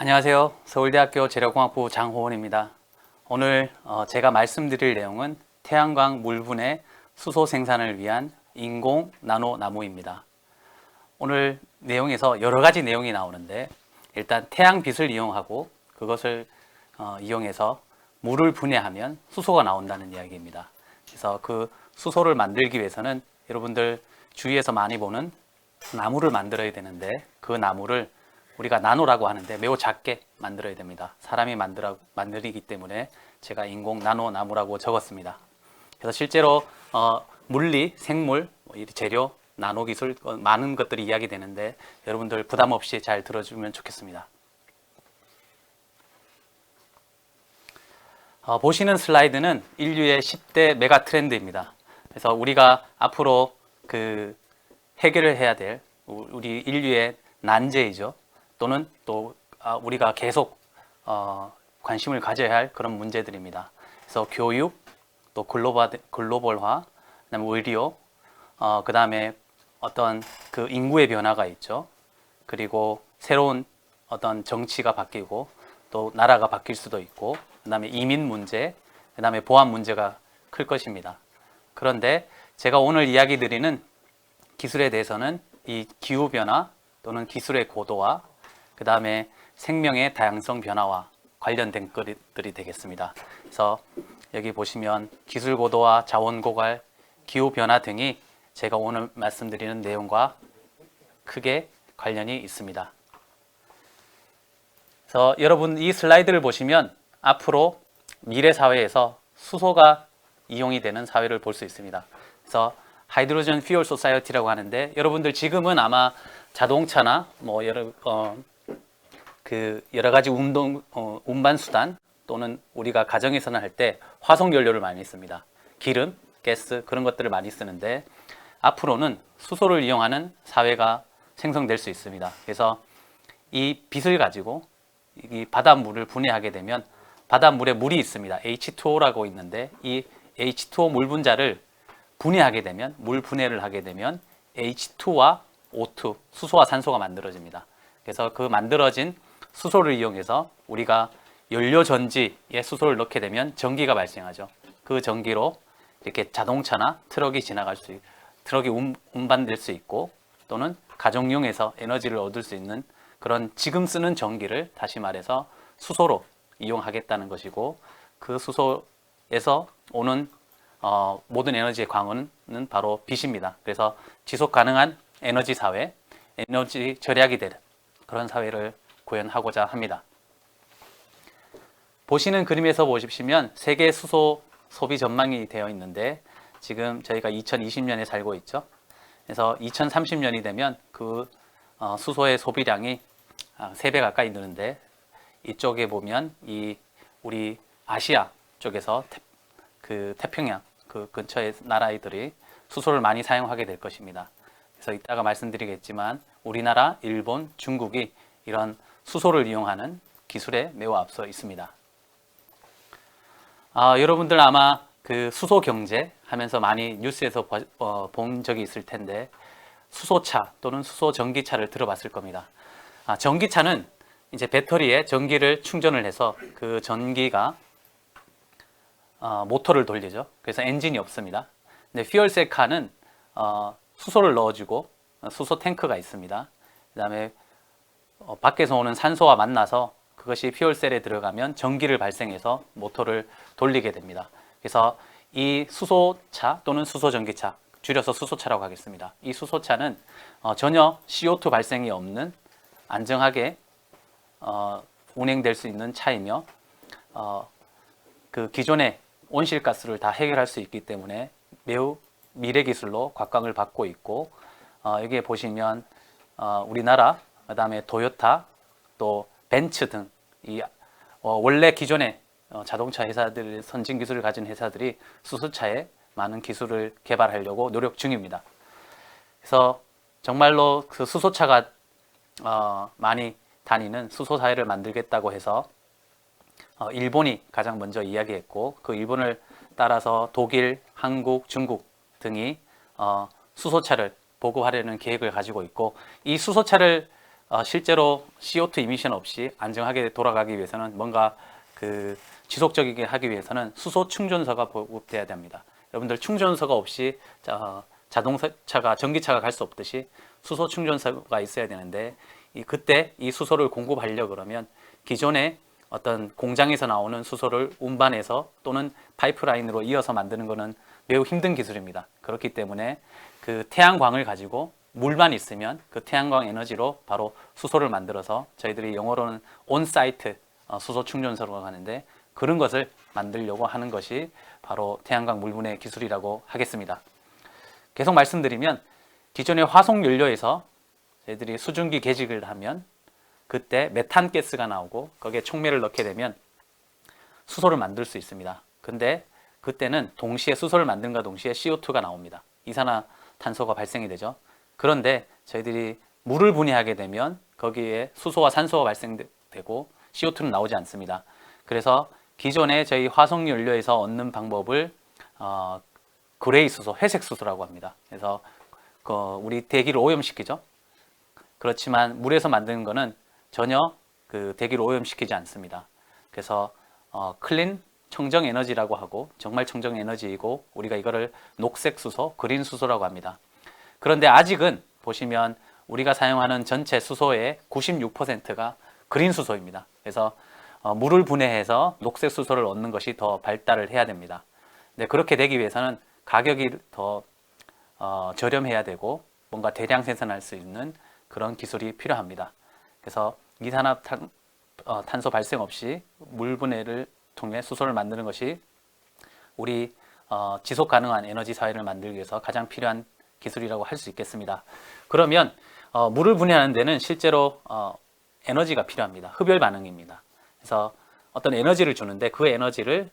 안녕하세요. 서울대학교 재료공학부 장호원입니다. 오늘 제가 말씀드릴 내용은 태양광 물분해 수소 생산을 위한 인공 나노 나무입니다. 오늘 내용에서 여러 가지 내용이 나오는데 일단 태양빛을 이용하고 그것을 이용해서 물을 분해하면 수소가 나온다는 이야기입니다. 그래서 그 수소를 만들기 위해서는 여러분들 주위에서 많이 보는 나무를 만들어야 되는데 그 나무를 우리가 나노라고 하는데 매우 작게 만들어야 됩니다. 사람이 만들기 때문에 제가 인공 나노 나무라고 적었습니다. 그래서 실제로 물리, 생물, 재료, 나노 기술 많은 것들이 이야기되는데 여러분들 부담 없이 잘 들어주면 좋겠습니다. 보시는 슬라이드는 인류의 10대 메가 트렌드입니다. 그래서 우리가 앞으로 해결을 해야 될 우리 인류의 난제이죠. 또는 또 우리가 계속 관심을 가져야 할 그런 문제들입니다. 그래서 교육, 또 글로벌화, 그다음에 의료, 그다음에 어떤 그 인구의 변화가 있죠. 그리고 새로운 어떤 정치가 바뀌고 또 나라가 바뀔 수도 있고, 그다음에 이민 문제, 그다음에 보안 문제가 클 것입니다. 그런데 제가 오늘 이야기 드리는 기술에 대해서는 이 기후 변화 또는 기술의 고도화, 그 다음에 생명의 다양성 변화와 관련된 것들이 되겠습니다. 그래서 여기 보시면 기술 고도화, 자원 고갈, 기후 변화 등이 제가 오늘 말씀드리는 내용과 크게 관련이 있습니다. 그래서 여러분 이 슬라이드를 보시면 앞으로 미래 사회에서 수소가 이용이 되는 사회를 볼 수 있습니다. 그래서 하이드로젠 퓨얼 소사이어티라고 하는데 여러분들 지금은 아마 자동차나 여러 가지 운반 수단 또는 우리가 가정에서는 할 때 화석 연료를 많이 씁니다. 기름, 가스 그런 것들을 많이 쓰는데 앞으로는 수소를 이용하는 사회가 생성될 수 있습니다. 그래서 이 빛을 가지고 이 바닷물을 분해하게 되면 바닷물에 물이 있습니다. H2O라고 있는데 이 H2O 물 분자를 분해하게 되면 물 분해를 하게 되면 H2와 O2 수소와 산소가 만들어집니다. 그래서 그 만들어진 수소를 이용해서 우리가 연료 전지에 수소를 넣게 되면 전기가 발생하죠. 그 전기로 이렇게 자동차나 트럭이 운반될 수 있고 또는 가정용에서 에너지를 얻을 수 있는 그런 지금 쓰는 전기를 다시 말해서 수소로 이용하겠다는 것이고 그 수소에서 오는 모든 에너지의 광원은 바로 빛입니다. 그래서 지속 가능한 에너지 사회, 에너지 절약이 되는 그런 사회를 구현하고자 합니다. 보시는 그림에서 보시면 세계 수소 소비 전망이 되어 있는데 지금 저희가 2020년에 살고 있죠. 그래서 2030년이 되면 그 수소의 소비량이 3배 가까이 느는데 이쪽에 보면 우리 아시아 쪽에서 태평양 그 근처의 나라들이 수소를 많이 사용하게 될 것입니다. 그래서 이따가 말씀드리겠지만 우리나라, 일본, 중국이 이런 수소를 이용하는 기술에 매우 앞서 있습니다. 여러분들 아마 그 수소 경제 하면서 많이 뉴스에서 본 적이 있을 텐데 수소차 또는 수소 전기차를 들어봤을 겁니다. 전기차는 이제 배터리에 전기를 충전을 해서 그 전기가 모터를 돌리죠. 그래서 엔진이 없습니다. 근데 퓨얼셀 카는 수소를 넣어주고 수소 탱크가 있습니다. 그 다음에 밖에서 오는 산소와 만나서 그것이 퓨얼셀에 들어가면 전기를 발생해서 모터를 돌리게 됩니다. 그래서 이 수소차 또는 수소전기차, 줄여서 수소차라고 하겠습니다. 이 수소차는 전혀 CO2 발생이 없는 안정하게 운행될 수 있는 차이며 그 기존의 온실가스를 다 해결할 수 있기 때문에 매우 미래 기술로 곽광을 받고 있고 여기에 보시면 우리나라 그다음에 토요타 또 벤츠 등 원래 기존의 자동차 회사들 선진 기술을 가진 회사들이 수소차에 많은 기술을 개발하려고 노력 중입니다. 그래서 정말로 그 수소차가 많이 다니는 수소 사회를 만들겠다고 해서 일본이 가장 먼저 이야기했고 그 일본을 따라서 독일, 한국, 중국 등이 수소차를 보급하려는 계획을 가지고 있고 이 수소차를 실제로 CO2 이미션 없이 안정하게 돌아가기 위해서는 뭔가 그 지속적이게 하기 위해서는 수소 충전소가 보급돼야 됩니다. 여러분들 충전소가 없이 자동차가 전기차가 갈 수 없듯이 수소 충전소가 있어야 되는데 그때 이 수소를 공급하려 그러면 기존에 어떤 공장에서 나오는 수소를 운반해서 또는 파이프라인으로 이어서 만드는 것은 매우 힘든 기술입니다. 그렇기 때문에 그 태양광을 가지고 물만 있으면 그 태양광 에너지로 바로 수소를 만들어서 저희들이 영어로는 온사이트 수소 충전소라고 하는데 그런 것을 만들려고 하는 것이 바로 태양광 물분해 기술이라고 하겠습니다. 계속 말씀드리면 기존의 화석 연료에서 저희들이 수증기 계직을 하면 그때 메탄 가스가 나오고 거기에 촉매를 넣게 되면 수소를 만들 수 있습니다. 근데 그때는 동시에 수소를 만든과 동시에 CO2가 나옵니다. 이산화탄소가 발생이 되죠. 그런데 저희들이 물을 분해하게 되면 거기에 수소와 산소가 발생되고 CO2는 나오지 않습니다. 그래서 기존에 저희 화석 연료에서 얻는 방법을 그레이 수소, 회색 수소라고 합니다. 그래서 우리 대기를 오염시키죠. 그렇지만 물에서 만드는 거는 전혀 그 대기를 오염시키지 않습니다. 그래서 클린 청정 에너지라고 하고 정말 청정 에너지이고 우리가 이거를 녹색 수소, 그린 수소라고 합니다. 그런데 아직은 보시면 우리가 사용하는 전체 수소의 96%가 그린 수소입니다. 그래서 물을 분해해서 녹색 수소를 얻는 것이 더 발달을 해야 됩니다. 근데 그렇게 되기 위해서는 가격이 더 저렴해야 되고 뭔가 대량 생산할 수 있는 그런 기술이 필요합니다. 그래서 이산화탄소 발생 없이 물 분해를 통해 수소를 만드는 것이 우리 지속 가능한 에너지 사회를 만들기 위해서 가장 필요한 기술이라고 할 수 있겠습니다. 그러면 물을 분해하는 데는 실제로 에너지가 필요합니다. 흡열 반응입니다. 그래서 어떤 에너지를 주는데 그 에너지를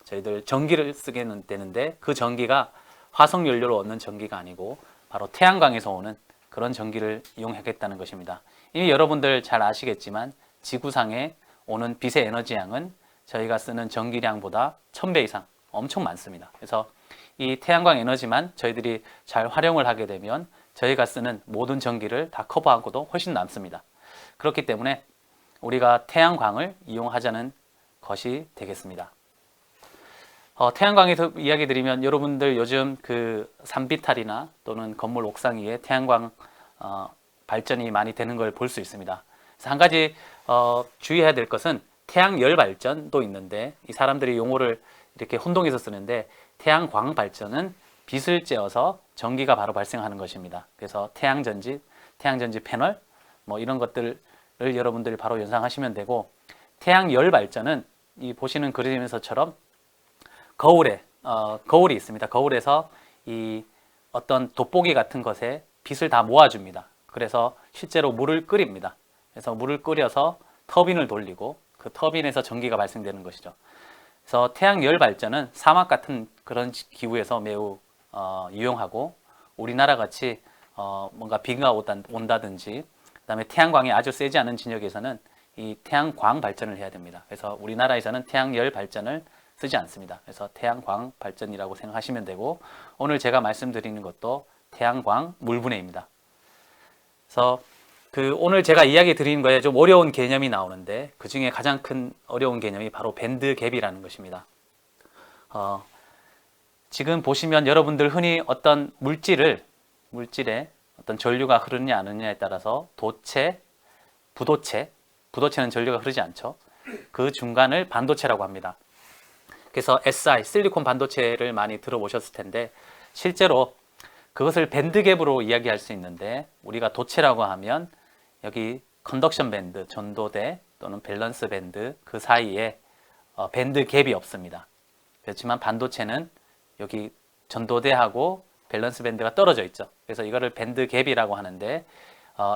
저희들 전기를 쓰게 되는데 그 전기가 화석 연료로 얻는 전기가 아니고 바로 태양광에서 오는 그런 전기를 이용하겠다는 것입니다. 이미 여러분들 잘 아시겠지만 지구상에 오는 빛의 에너지 양은 저희가 쓰는 전기량보다 1000배 이상 엄청 많습니다. 그래서 이 태양광 에너지만 저희들이 잘 활용을 하게 되면 저희가 쓰는 모든 전기를 다 커버하고도 훨씬 남습니다. 그렇기 때문에 우리가 태양광을 이용하자는 것이 되겠습니다. 태양광에서 이야기 드리면 여러분들 요즘 그 산비탈이나 또는 건물 옥상 위에 태양광 발전이 많이 되는 걸 볼 수 있습니다. 그래서 한 가지 주의해야 될 것은 태양열 발전도 있는데 이 사람들이 용어를 이렇게 혼동해서 쓰는데 태양광 발전은 빛을 쬐어서 전기가 바로 발생하는 것입니다. 그래서 태양전지 패널 뭐 이런 것들을 여러분들이 바로 연상하시면 되고 태양열 발전은 이 보시는 그림에서처럼 거울이 있습니다. 거울에서 이 어떤 돋보기 같은 것에 빛을 다 모아줍니다. 그래서 실제로 물을 끓입니다. 그래서 물을 끓여서 터빈을 돌리고 그 터빈에서 전기가 발생되는 것이죠. 그래서 태양열 발전은 사막 같은 그런 기후에서 매우 유용하고 우리나라 같이 뭔가 비가 온다든지 그다음에 태양광이 아주 세지 않은 지역에서는 이 태양광 발전을 해야 됩니다. 그래서 우리나라에서는 태양열 발전을 쓰지 않습니다. 그래서 태양광 발전이라고 생각하시면 되고 오늘 제가 말씀드리는 것도 태양광 물분해입니다. 그래서 오늘 제가 이야기 드리는 거에 좀 어려운 개념이 나오는데 그 중에 가장 큰 어려운 개념이 바로 밴드 갭이라는 것입니다. 지금 보시면 여러분들 흔히 어떤 물질에 어떤 전류가 흐르느냐 안 흐르느냐에 따라서 부도체는 전류가 흐르지 않죠. 그 중간을 반도체라고 합니다. 그래서 SI, 실리콘 반도체를 많이 들어보셨을 텐데 실제로 그것을 밴드갭으로 이야기할 수 있는데 우리가 도체라고 하면 여기 컨덕션 밴드, 전도대 또는 밸런스 밴드 그 사이에 밴드 갭이 없습니다. 그렇지만 반도체는 여기 전도대하고 밸런스 밴드가 떨어져 있죠. 그래서 이거를 밴드 갭이라고 하는데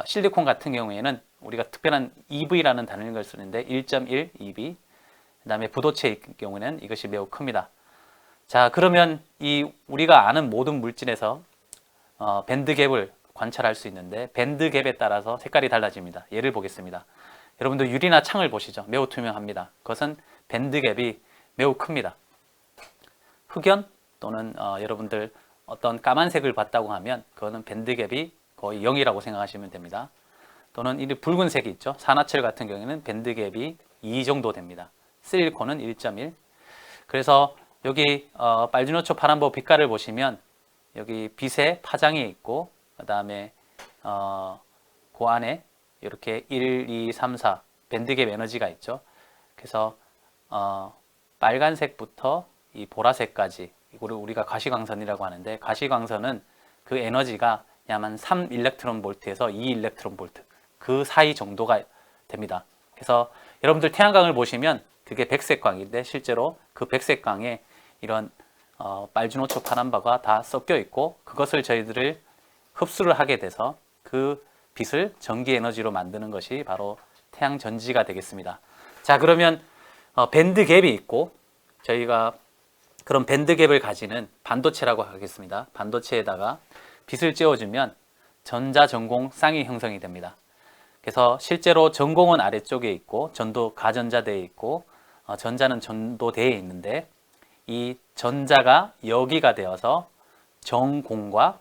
실리콘 같은 경우에는 우리가 특별한 EV라는 단어를 쓰는데 1.1 EV 그 다음에 부도체의 경우는 이것이 매우 큽니다. 자, 그러면 우리가 아는 모든 물질에서 밴드 갭을 관찰할 수 있는데 밴드 갭에 따라서 색깔이 달라집니다. 예를 보겠습니다. 여러분들 유리나 창을 보시죠. 매우 투명합니다. 그것은 밴드 갭이 매우 큽니다. 흑연 또는 여러분들 어떤 까만색을 봤다고 하면 그거는 밴드 갭이 거의 0이라고 생각하시면 됩니다. 또는 이 붉은색이 있죠. 산화철 같은 경우에는 밴드갭이 2 정도 됩니다. 실리콘은 1.1. 그래서 여기 빨주노초 파란보 빛깔을 보시면 여기 빛의 파장이 있고 그 다음에 그 안에 이렇게 1, 2, 3, 4 밴드갭 에너지가 있죠. 그래서 빨간색부터 이 보라색까지 이거를 우리가 가시광선이라고 하는데, 가시광선은 그 에너지가 약 한 3 일렉트론 볼트에서 2 일렉트론 볼트 그 사이 정도가 됩니다. 그래서 여러분들 태양광을 보시면 그게 백색광인데 실제로 그 백색광에 이런 빨주노초 파란바가 다 섞여 있고 그것을 저희들을 흡수를 하게 돼서 그 빛을 전기 에너지로 만드는 것이 바로 태양 전지가 되겠습니다. 자, 그러면 밴드갭이 있고 저희가 그런 밴드갭을 가지는 반도체라고 하겠습니다. 반도체에다가 빛을 쬐어주면 전자전공 쌍이 형성이 됩니다. 그래서 실제로 전공은 아래쪽에 있고 전도 가전자대에 있고 전자는 전도대에 있는데, 이 전자가 여기가 되어서 전공과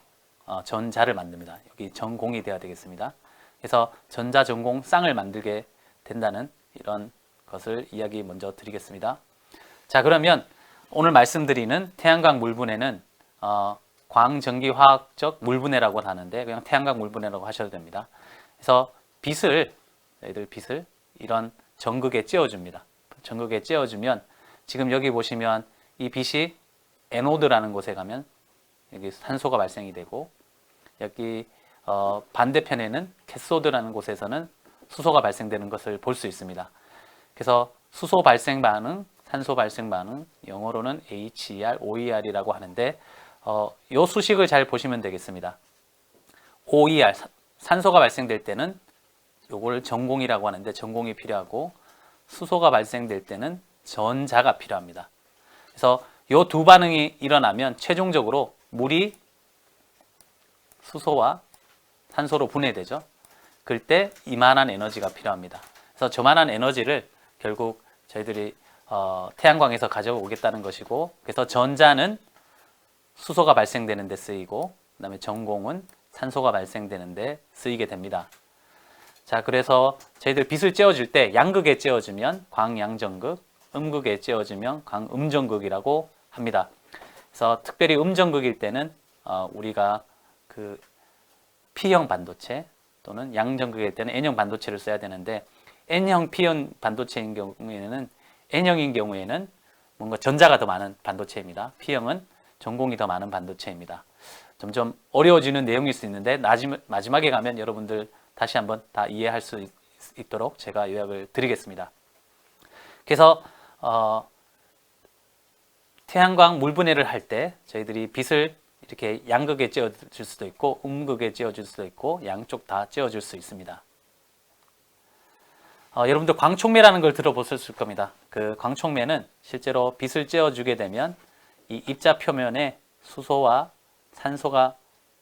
전자를 만듭니다. 여기 전공이 되어야 되겠습니다. 그래서 전자전공 쌍을 만들게 된다는 이런 것을 이야기 먼저 드리겠습니다. 자, 그러면 오늘 말씀드리는 태양광 물분해는 광전기화학적 물분해라고 하는데 그냥 태양광 물분해라고 하셔도 됩니다. 그래서 저희들 빛을 이런 전극에 쬐어줍니다. 전극에 쬐어주면 지금 여기 보시면 이 빛이 에노드라는 곳에 가면 여기 산소가 발생이 되고, 여기 반대편에는 캐소드라는 곳에서는 수소가 발생되는 것을 볼 수 있습니다. 그래서 수소 발생 반응, 산소 발생 반응, 영어로는 HER, OER이라고 하는데 이 수식을 잘 보시면 되겠습니다. OER, 산소가 발생될 때는 요걸 전공이라고 하는데 전공이 필요하고, 수소가 발생될 때는 전자가 필요합니다. 그래서 이 두 반응이 일어나면 최종적으로 물이 수소와 산소로 분해되죠. 그럴 때 이만한 에너지가 필요합니다. 그래서 저만한 에너지를 결국 저희들이 태양광에서 가져오겠다는 것이고, 그래서 전자는 수소가 발생되는 데 쓰이고 그 다음에 전공은 산소가 발생되는 데 쓰이게 됩니다. 자, 그래서 저희들 빛을 쬐어줄 때 양극에 쬐어주면 광양전극, 음극에 쬐어주면 광음전극이라고 합니다. 그래서 특별히 음전극일 때는 우리가 그 P형 반도체 또는 양전극일 때는 N형 반도체를 써야 되는데, N형 P형 반도체인 경우에는 N형인 경우에는 뭔가 전자가 더 많은 반도체입니다. P형은 전공이 더 많은 반도체입니다. 점점 어려워지는 내용일 수 있는데 마지막에 가면 여러분들 다시 한번 다 이해할 수 있도록 제가 요약을 드리겠습니다. 그래서 태양광 물분해를 할 때 저희들이 빛을 이렇게 양극에 쬐어줄 수도 있고 음극에 쬐어줄 수도 있고 양쪽 다 쬐어줄 수 있습니다. 여러분들 광촉매라는 걸 들어보셨을 겁니다. 그 광촉매는 실제로 빛을 쬐어주게 되면 이 입자 표면에 수소와 산소가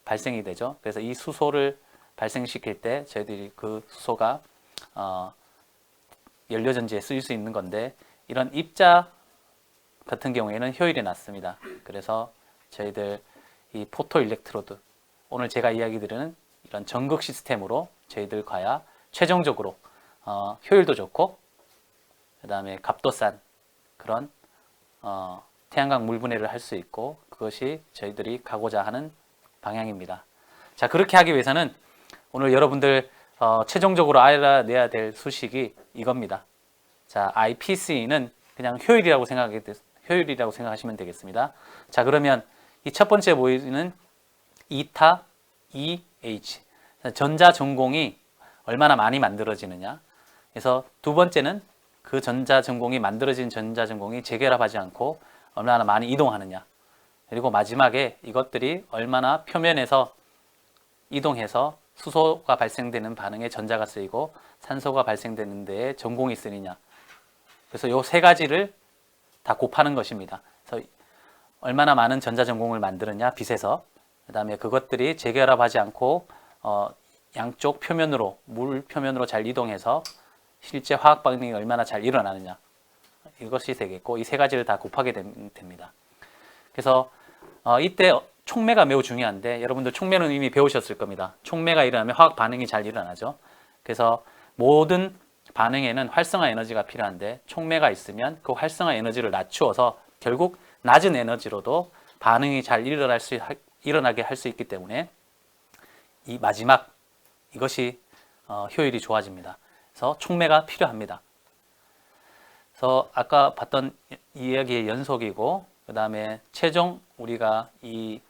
발생이 되죠. 그래서 이 수소를 발생시킬 때 저희들이 그 수소가 연료전지에 쓰일 수 있는 건데, 이런 입자 같은 경우에는 효율이 낮습니다. 그래서 저희들 이 포토 일렉트로드, 오늘 제가 이야기 드리는 이런 전극 시스템으로 저희들 가야 최종적으로 효율도 좋고 그 다음에 값도 싼 그런 태양광 물분해를 할 수 있고, 그것이 저희들이 가고자 하는 방향입니다. 자, 그렇게 하기 위해서는 오늘 여러분들 최종적으로 알아내야 될 수식이 이겁니다. 자, IPC는 그냥 효율이라고 생각하시면 되겠습니다. 자, 그러면 이 첫 번째 보이는 이타 EH, 전자 전공이 얼마나 많이 만들어지느냐. 그래서 두 번째는 그 전자 전공이 만들어진 전자 전공이 재결합하지 않고 얼마나 많이 이동하느냐. 그리고 마지막에 이것들이 얼마나 표면에서 이동해서 수소가 발생되는 반응에 전자가 쓰이고 산소가 발생되는 데에 전공이 쓰이냐. 그래서 이 세 가지를 다 곱하는 것입니다. 그래서 얼마나 많은 전자 전공을 만드느냐 빛에서, 그 다음에 그것들이 재결합하지 않고 양쪽 표면으로, 물 표면으로 잘 이동해서 실제 화학 반응이 얼마나 잘 일어나느냐, 이것이 되겠고, 이 세 가지를 다 곱하게 됩니다. 그래서 이때 촉매가 매우 중요한데, 여러분들 촉매는 이미 배우셨을 겁니다. 촉매가 일어나면 화학 반응이 잘 일어나죠. 그래서 모든 반응에는 활성화 에너지가 필요한데 촉매가 있으면 그 활성화 에너지를 낮추어서 결국 낮은 에너지로도 반응이 잘 일어나게 할 수 있기 때문에 이 마지막 이것이 효율이 좋아집니다. 그래서 촉매가 필요합니다. 그래서 아까 봤던 이야기의 연속이고 그 다음에 최종 우리가 이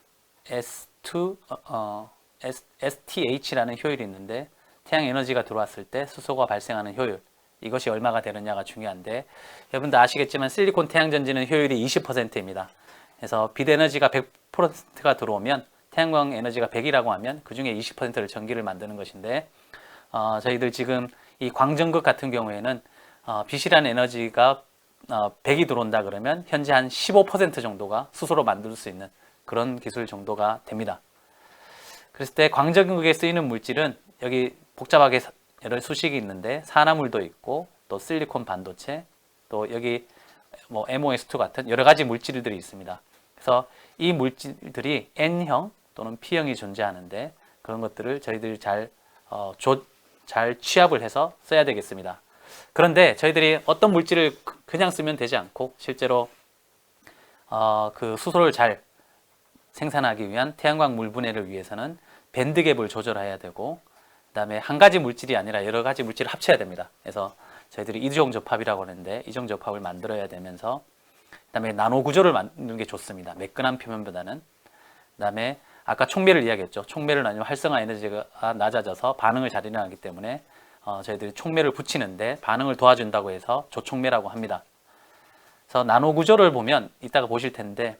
STH라는 효율이 있는데 태양 에너지가 들어왔을 때 수소가 발생하는 효율 이것이 얼마가 되느냐가 중요한데 여러분들 아시겠지만 실리콘 태양전지는 효율이 20%입니다. 그래서 빛 에너지가 100%가 들어오면 태양광 에너지가 100이라고 하면 그 중에 20%를 전기를 만드는 것인데 저희들 지금 이 광전극 같은 경우에는 빛이라는 에너지가 100이 들어온다 그러면 현재 한 15% 정도가 수소로 만들 수 있는 그런 기술 정도가 됩니다. 그랬을 때 광전극에 쓰이는 물질은 여기 복잡하게 여러 수식이 있는데 산화물도 있고 또 실리콘 반도체 또 여기 뭐 MOS2 같은 여러 가지 물질들이 있습니다. 그래서 이 물질들이 N형 또는 P형이 존재하는데 그런 것들을 저희들이 잘 취합을 해서 써야 되겠습니다. 그런데 저희들이 어떤 물질을 그냥 쓰면 되지 않고 실제로 그 수소를 잘 생산하기 위한 태양광 물분해를 위해서는 밴드갭을 조절해야 되고 그 다음에 한 가지 물질이 아니라 여러 가지 물질을 합쳐야 됩니다. 그래서 저희들이 이중접합이라고 하는데 이중접합을 만들어야 되면서 그 다음에 나노 구조를 만드는 게 좋습니다. 매끈한 표면보다는. 그 다음에 아까 촉매를 이야기했죠. 촉매를 나누면 활성화 에너지가 낮아져서 반응을 잘 일어나기 때문에 저희들이 촉매를 붙이는데 반응을 도와준다고 해서 조촉매라고 합니다. 그래서 나노 구조를 보면 이따가 보실 텐데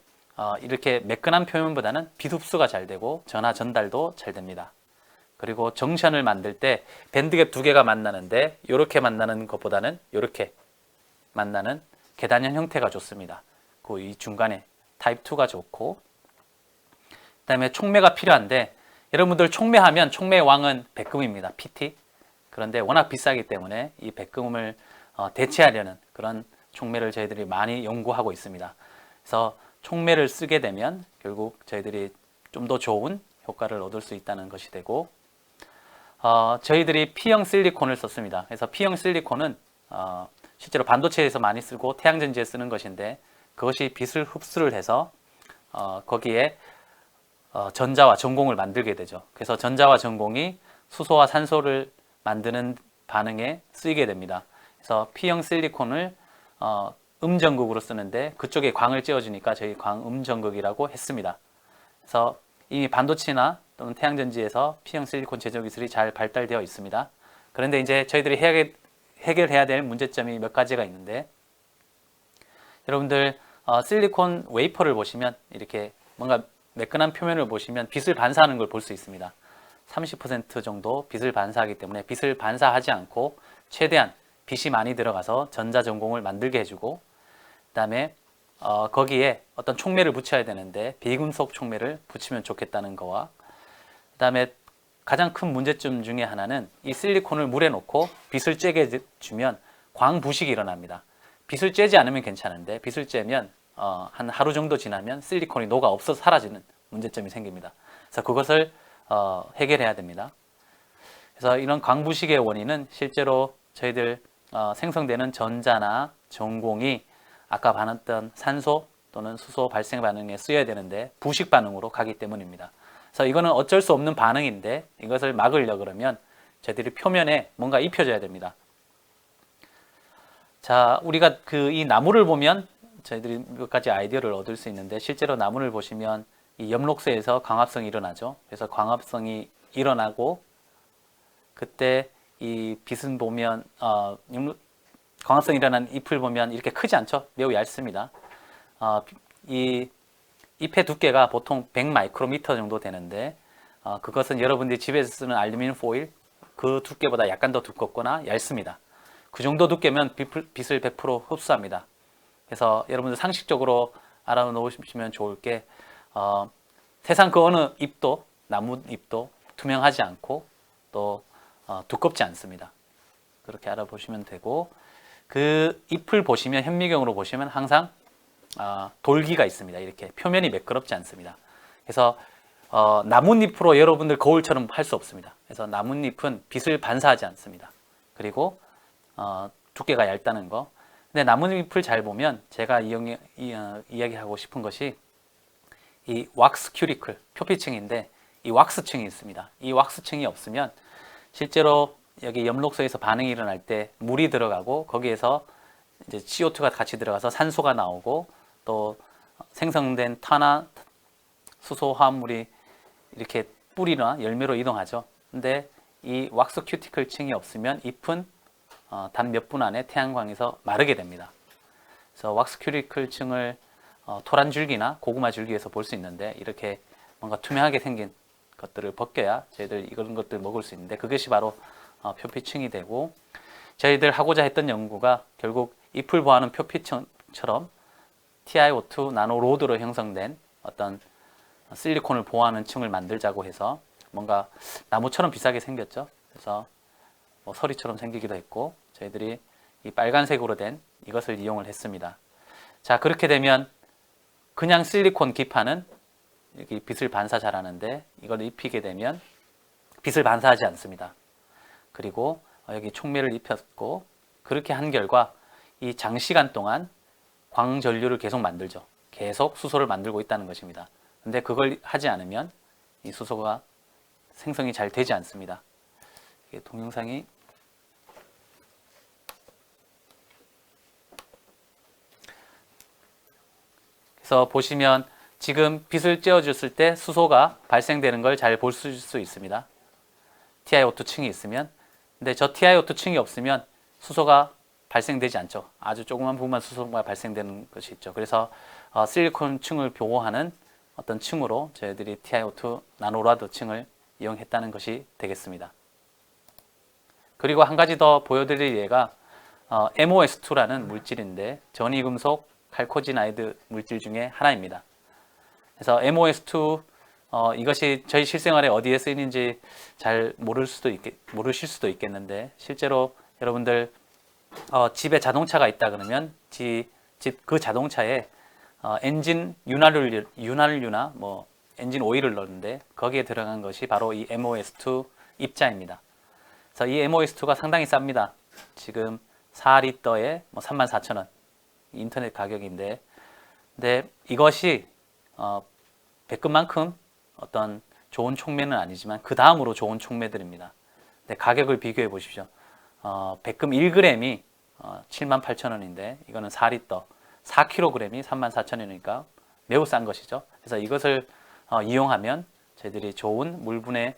이렇게 매끈한 표면보다는 빛 흡수가 잘 되고 전하 전달도 잘 됩니다. 그리고 정션을 만들 때 밴드갭 두 개가 만나는데 이렇게 만나는 것보다는 이렇게 만나는 계단형 형태가 좋습니다. 그 이 중간에 타입 2가 좋고 그 다음에 촉매가 필요한데 여러분들 촉매하면 촉매의 왕은 백금입니다. PT. 그런데 워낙 비싸기 때문에 이 백금을 대체하려는 그런 촉매를 저희들이 많이 연구하고 있습니다. 그래서 촉매를 쓰게 되면 결국 저희들이 좀 더 좋은 효과를 얻을 수 있다는 것이 되고 저희들이 P형 실리콘을 썼습니다. 그래서 P형 실리콘은 실제로 반도체에서 많이 쓰고 태양전지에 쓰는 것인데 그것이 빛을 흡수를 해서 거기에 전자와 전공을 만들게 되죠. 그래서 전자와 전공이 수소와 산소를 만드는 반응에 쓰이게 됩니다. 그래서 P형 실리콘을 음전극으로 쓰는데 그쪽에 광을 쬐어주니까 저희 광음전극이라고 했습니다. 그래서 이미 반도체나 또는 태양전지에서 P형 실리콘 제조 기술이 잘 발달되어 있습니다. 그런데 이제 저희들이 해결해야 될 문제점이 몇 가지가 있는데 여러분들 실리콘 웨이퍼를 보시면 이렇게 뭔가 매끈한 표면을 보시면 빛을 반사하는 걸 볼 수 있습니다. 30% 정도 빛을 반사하기 때문에 빛을 반사하지 않고 최대한 빛이 많이 들어가서 전자전공을 만들게 해주고 그 다음에 거기에 어떤 촉매를 붙여야 되는데 비금속 촉매를 붙이면 좋겠다는 거와 그 다음에 가장 큰 문제점 중에 하나는 이 실리콘을 물에 넣고 빛을 쬐게 주면 광부식이 일어납니다. 빛을 쬐지 않으면 괜찮은데 빛을 쬐면 한 하루 정도 지나면 실리콘이 녹아 없어서 사라지는 문제점이 생깁니다. 그래서 그것을 해결해야 됩니다. 그래서 이런 광부식의 원인은 실제로 저희들 생성되는 전자나 전공이 아까 봤던 산소 또는 수소 발생 반응에 쓰여야 되는데 부식 반응으로 가기 때문입니다. 그래서 이거는 어쩔 수 없는 반응인데 이것을 막으려 그러면 저희들이 표면에 뭔가 입혀줘야 됩니다. 자, 우리가 이 나무를 보면 저희들이 몇 가지 아이디어를 얻을 수 있는데 실제로 나무를 보시면 이 엽록소에서 광합성이 일어나죠. 그래서 광합성이 일어나고 그때 이 빛은 보면 광합성이 일어난 잎을 보면 이렇게 크지 않죠. 매우 얇습니다. 이 잎의 두께가 보통 100 마이크로미터 정도 되는데 그것은 여러분들이 집에서 쓰는 알루미늄 포일 그 두께보다 약간 더 두껍거나 얇습니다. 그 정도 두께면 빛을 100% 흡수합니다. 그래서 여러분들 상식적으로 알아놓으시면 좋을 게 세상 그 어느 잎도 나무 잎도 투명하지 않고 또 두껍지 않습니다. 그렇게 알아보시면 되고 그 잎을 보시면 현미경으로 보시면 항상 돌기가 있습니다. 이렇게 표면이 매끄럽지 않습니다. 그래서 나뭇잎으로 여러분들 거울처럼 할 수 없습니다. 그래서 나뭇잎은 빛을 반사하지 않습니다. 그리고 두께가 얇다는 거. 근데 나뭇잎을 잘 보면 제가 이야기하고 싶은 것이 이 왁스 큐리클, 표피층인데 이 왁스층이 있습니다. 이 왁스층이 없으면 실제로 여기 엽록소에서 반응이 일어날 때 물이 들어가고 거기에서 이제 CO2가 같이 들어가서 산소가 나오고 또 생성된 탄화 수소 화합물이 이렇게 뿌리나 열매로 이동하죠. 근데 이 왁스 큐티클 층이 없으면 잎은 단 몇 분 안에 태양광에서 마르게 됩니다. 그래서 왁스 큐티클 층을 토란 줄기나 고구마 줄기에서 볼 수 있는데 이렇게 뭔가 투명하게 생긴 것들을 벗겨야 저희들 이런 것들 먹을 수 있는데 그것이 바로 표피층이 되고 저희들 하고자 했던 연구가 결국 잎을 보호하는 표피층처럼 TiO2 나노로드로 형성된 어떤 실리콘을 보호하는 층을 만들자고 해서 뭔가 나무처럼 비싸게 생겼죠. 그래서 뭐 서리처럼 생기기도 했고 저희들이 이 빨간색으로 된 이것을 이용을 했습니다. 자, 그렇게 되면 그냥 실리콘 기판은 여기 빛을 반사 잘하는데 이걸 입히게 되면 빛을 반사하지 않습니다. 그리고 여기 촉매를 입혔고 그렇게 한 결과 이 장시간 동안 광전류를 계속 만들죠. 계속 수소를 만들고 있다는 것입니다. 근데 그걸 하지 않으면 이 수소가 생성이 잘 되지 않습니다. 동영상이 그래서 보시면 지금 빛을 쬐어줬을 때 수소가 발생되는 걸 잘 볼 수 있습니다. TiO2 층이 있으면. 근데 저 TiO2 층이 없으면 수소가 발생되지 않죠. 아주 조그만 부분만 수소가 발생되는 것이 있죠. 그래서 실리콘 층을 보호하는 어떤 층으로 저희들이 TiO2 나노라드 층을 이용했다는 것이 되겠습니다. 그리고 한 가지 더 보여드릴 예가 MOS2라는 물질인데 전이금속 칼코지나이드 물질 중에 하나입니다. 그래서 MOS2 이것이 저희 실생활에 어디에 쓰이는지 잘 모르실 수도 있겠는데 실제로 여러분들 집에 자동차가 있다 그러면 집 그 자동차에 엔진 윤활유나 뭐 엔진 오일을 넣는데 거기에 들어간 것이 바로 이 MOS2 입자입니다. 그래서 이 MOS2가 상당히 쌉니다. 지금 4리터에 뭐 34,000원 인터넷 가격인데 근데 이것이 백금만큼 어떤 좋은 촉매는 아니지만 그 다음으로 좋은 촉매들입니다. 근데 가격을 비교해 보십시오. 백금 1g이 78,000원인데 이거는 4리터 4kg이 34,000원이니까 매우 싼 것이죠. 그래서 이것을 이용하면 저희들이 좋은 물분의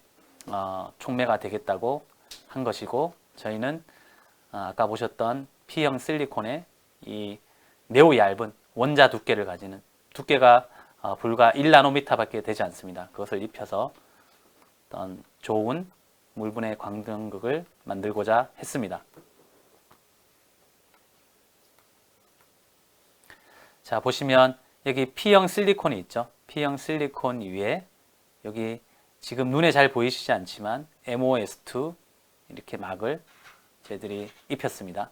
촉매가 되겠다고 한 것이고 저희는 아까 보셨던 P형 실리콘의 이 매우 얇은 원자 두께를 가지는 두께가 불과 1나노미터밖에 되지 않습니다. 그것을 입혀서 어떤 좋은 물분의 광등극을 만들고자 했습니다. 자, 보시면 여기 P형 실리콘이 있죠. P형 실리콘 위에 여기 지금 눈에 잘 보이시지 않지만 MOS2 이렇게 막을 저희들이 입혔습니다.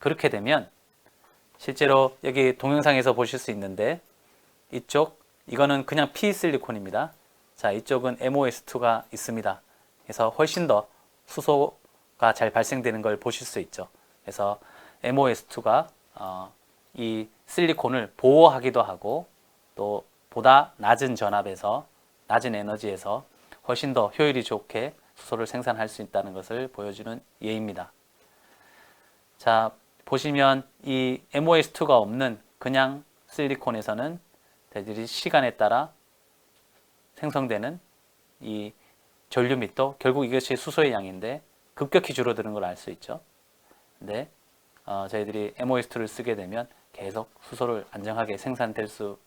그렇게 되면 실제로 여기 동영상에서 보실 수 있는데 이거는 그냥 P 실리콘입니다. 자, 이쪽은 MOS2가 있습니다. 그래서 훨씬 더 수소가 잘 발생되는 걸 보실 수 있죠. 그래서 MOS2가 이 실리콘을 보호하기도 하고 또 보다 낮은 전압에서 낮은 에너지에서 훨씬 더 효율이 좋게 수소를 생산할 수 있다는 것을 보여주는 예입니다. 자, 보시면 이 MOS2가 없는 그냥 실리콘에서는 저희들이 시간에 따라 생성되는 이 전류密도 결국 이것이 수소의 양인데 급격히 줄어드는 걸 알 수 있죠. 근데 저희들이 MOS2를 쓰게 되면 계속 수소를 안정하게 생산될 수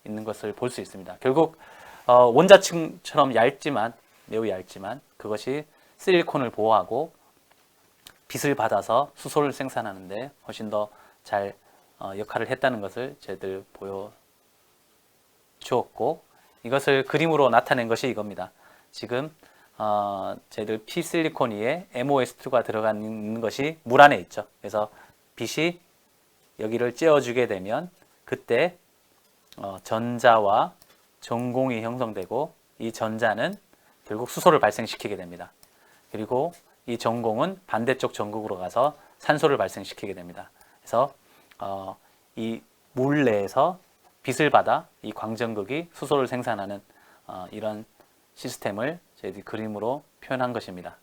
있는 것을 볼 수 있습니다. 결국 원자층처럼 얇지만 매우 얇지만 그것이 실리콘을 보호하고 빛을 받아서 수소를 생산하는데 훨씬 더 잘 역할을 했다는 것을 저희들 보여주었고 이것을 그림으로 나타낸 것이 이겁니다. 지금 저희들 P실리콘 위에 MOS2가 들어가 있는 것이 물 안에 있죠. 그래서 빛이 여기를 쬐어주게 되면 그때 전자와 전공이 형성되고 이 전자는 결국 수소를 발생시키게 됩니다. 그리고 이 전공은 반대쪽 전극으로 가서 산소를 발생시키게 됩니다. 그래서 이 물 내에서 빛을 받아 이 광전극이 수소를 생산하는 이런 시스템을 저희들이 그림으로 표현한 것입니다.